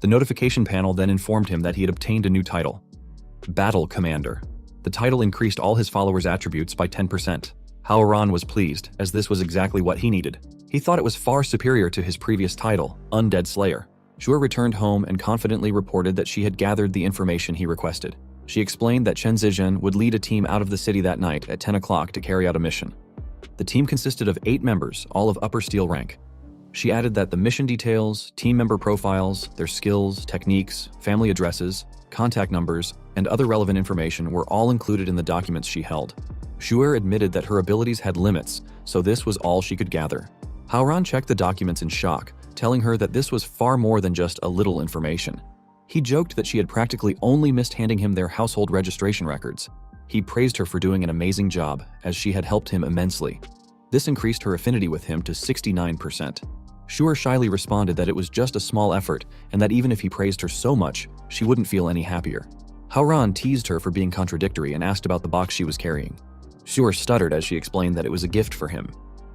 The notification panel then informed him that he had obtained a new title, Battle Commander. The title increased all his followers' attributes by 10%. Haoran was pleased, as this was exactly what he needed. He thought it was far superior to his previous title, Undead Slayer. Shure returned home and confidently reported that she had gathered the information he requested. She explained that Chen Zijin would lead a team out of the city that night at 10 o'clock to carry out a mission. The team consisted of 8 members, all of upper steel rank. She added that the mission details, team member profiles, their skills, techniques, family addresses, contact numbers, and other relevant information were all included in the documents she held. Shure admitted that her abilities had limits, so this was all she could gather. Haoran checked the documents in shock, telling her that this was far more than just a little information. He joked that she had practically only missed handing him their household registration records. He praised her for doing an amazing job, as she had helped him immensely. This increased her affinity with him to 69%. Shure shyly responded that it was just a small effort, and that even if he praised her so much, she wouldn't feel any happier. Haoran teased her for being contradictory and asked about the box she was carrying. Shure stuttered as she explained that it was a gift for him.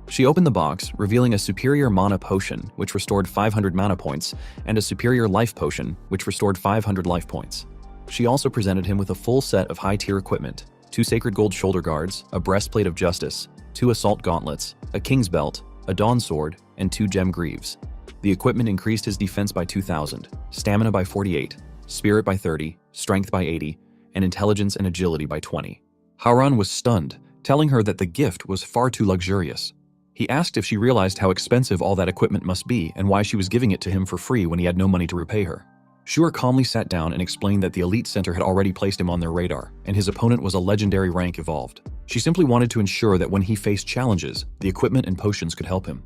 She opened the box, revealing a superior mana potion, which restored 500 mana points, and a superior life potion, which restored 500 life points. She also presented him with a full set of high-tier equipment, 2 sacred gold shoulder guards, a breastplate of justice, 2 assault gauntlets, a king's belt, a dawn sword, and 2 gem greaves. The equipment increased his defense by 2,000, stamina by 48, spirit by 30, strength by 80, and intelligence and agility by 20. Haoran was stunned, telling her that the gift was far too luxurious. He asked if she realized how expensive all that equipment must be and why she was giving it to him for free when he had no money to repay her. Shure calmly sat down and explained that the Elite Center had already placed him on their radar, and his opponent was a legendary rank evolved. She simply wanted to ensure that when he faced challenges, the equipment and potions could help him.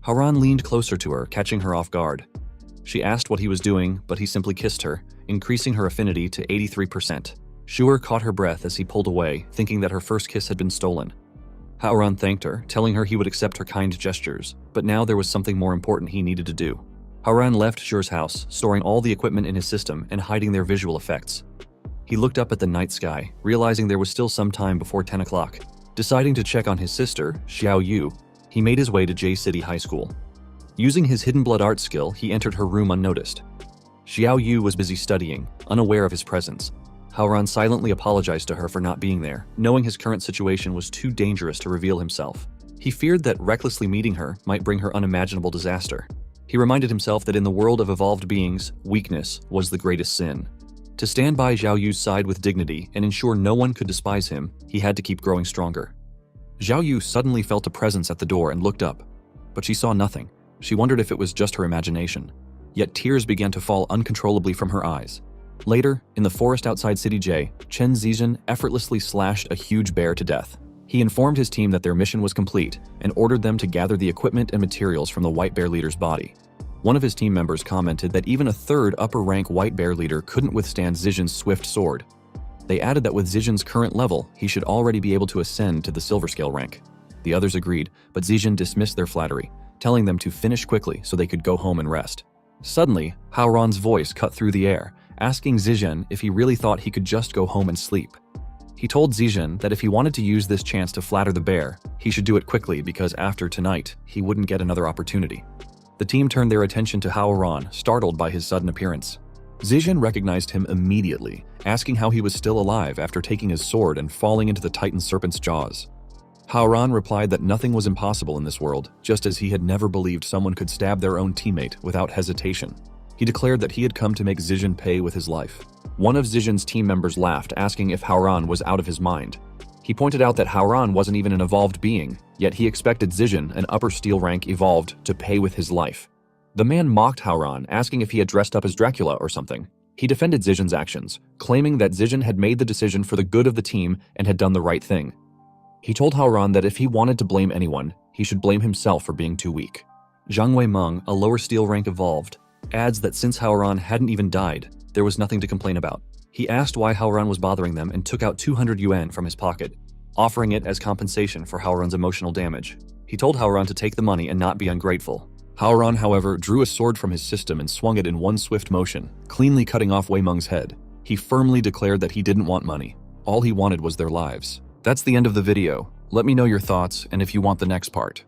Haoran leaned closer to her, catching her off guard. She asked what he was doing, but he simply kissed her, increasing her affinity to 83%. Shure caught her breath as he pulled away, thinking that her first kiss had been stolen. Haoran thanked her, telling her he would accept her kind gestures, but now there was something more important he needed to do. Haoran left Shure's house, storing all the equipment in his system and hiding their visual effects. He looked up at the night sky, realizing there was still some time before 10 o'clock. Deciding to check on his sister, Xiao Yu, he made his way to J City High School. Using his hidden blood art skill, he entered her room unnoticed. Xiao Yu was busy studying, unaware of his presence. Haoran silently apologized to her for not being there, knowing his current situation was too dangerous to reveal himself. He feared that recklessly meeting her might bring her unimaginable disaster. He reminded himself that in the world of evolved beings, weakness was the greatest sin. To stand by Xiao Yu's side with dignity and ensure no one could despise him, he had to keep growing stronger. Xiao Yu suddenly felt a presence at the door and looked up, but she saw nothing. She wondered if it was just her imagination. Yet tears began to fall uncontrollably from her eyes. Later, in the forest outside City J, Chen Zijin effortlessly slashed a huge bear to death. He informed his team that their mission was complete and ordered them to gather the equipment and materials from the white bear leader's body. One of his team members commented that even a third upper-rank white bear leader couldn't withstand Zijin's swift sword. They added that with Zijin's current level, he should already be able to ascend to the silver scale rank. The others agreed, but Zijin dismissed their flattery, telling them to finish quickly so they could go home and rest. Suddenly, Haoran's voice cut through the air, asking Zijin if he really thought he could just go home and sleep. He told Zijin that if he wanted to use this chance to flatter the bear, he should do it quickly because after tonight, he wouldn't get another opportunity. The team turned their attention to Haoran, startled by his sudden appearance. Zijin recognized him immediately, asking how he was still alive after taking his sword and falling into the Titan Serpent's jaws. Haoran replied that nothing was impossible in this world, just as he had never believed someone could stab their own teammate without hesitation. He declared that he had come to make Zijin pay with his life. One of Zijin's team members laughed, asking if Haoran was out of his mind. He pointed out that Hauran wasn't even an evolved being, yet he expected Zijin, an upper steel rank evolved, to pay with his life. The man mocked Hauran, asking if he had dressed up as Dracula or something. He defended Zijin's actions, claiming that Zijin had made the decision for the good of the team and had done the right thing. He told Hauran that if he wanted to blame anyone, he should blame himself for being too weak. Zhang Weimeng, a lower steel rank evolved, adds that since Hauran hadn't even died, there was nothing to complain about. He asked why Hauran was bothering them and took out 200 yuan from his pocket, offering it as compensation for Hauran's emotional damage. He told Hauran to take the money and not be ungrateful. Hauran, however, drew a sword from his system and swung it in one swift motion, cleanly cutting off Weimeng's head. He firmly declared that he didn't want money. All he wanted was their lives. That's the end of the video. Let me know your thoughts and if you want the next part.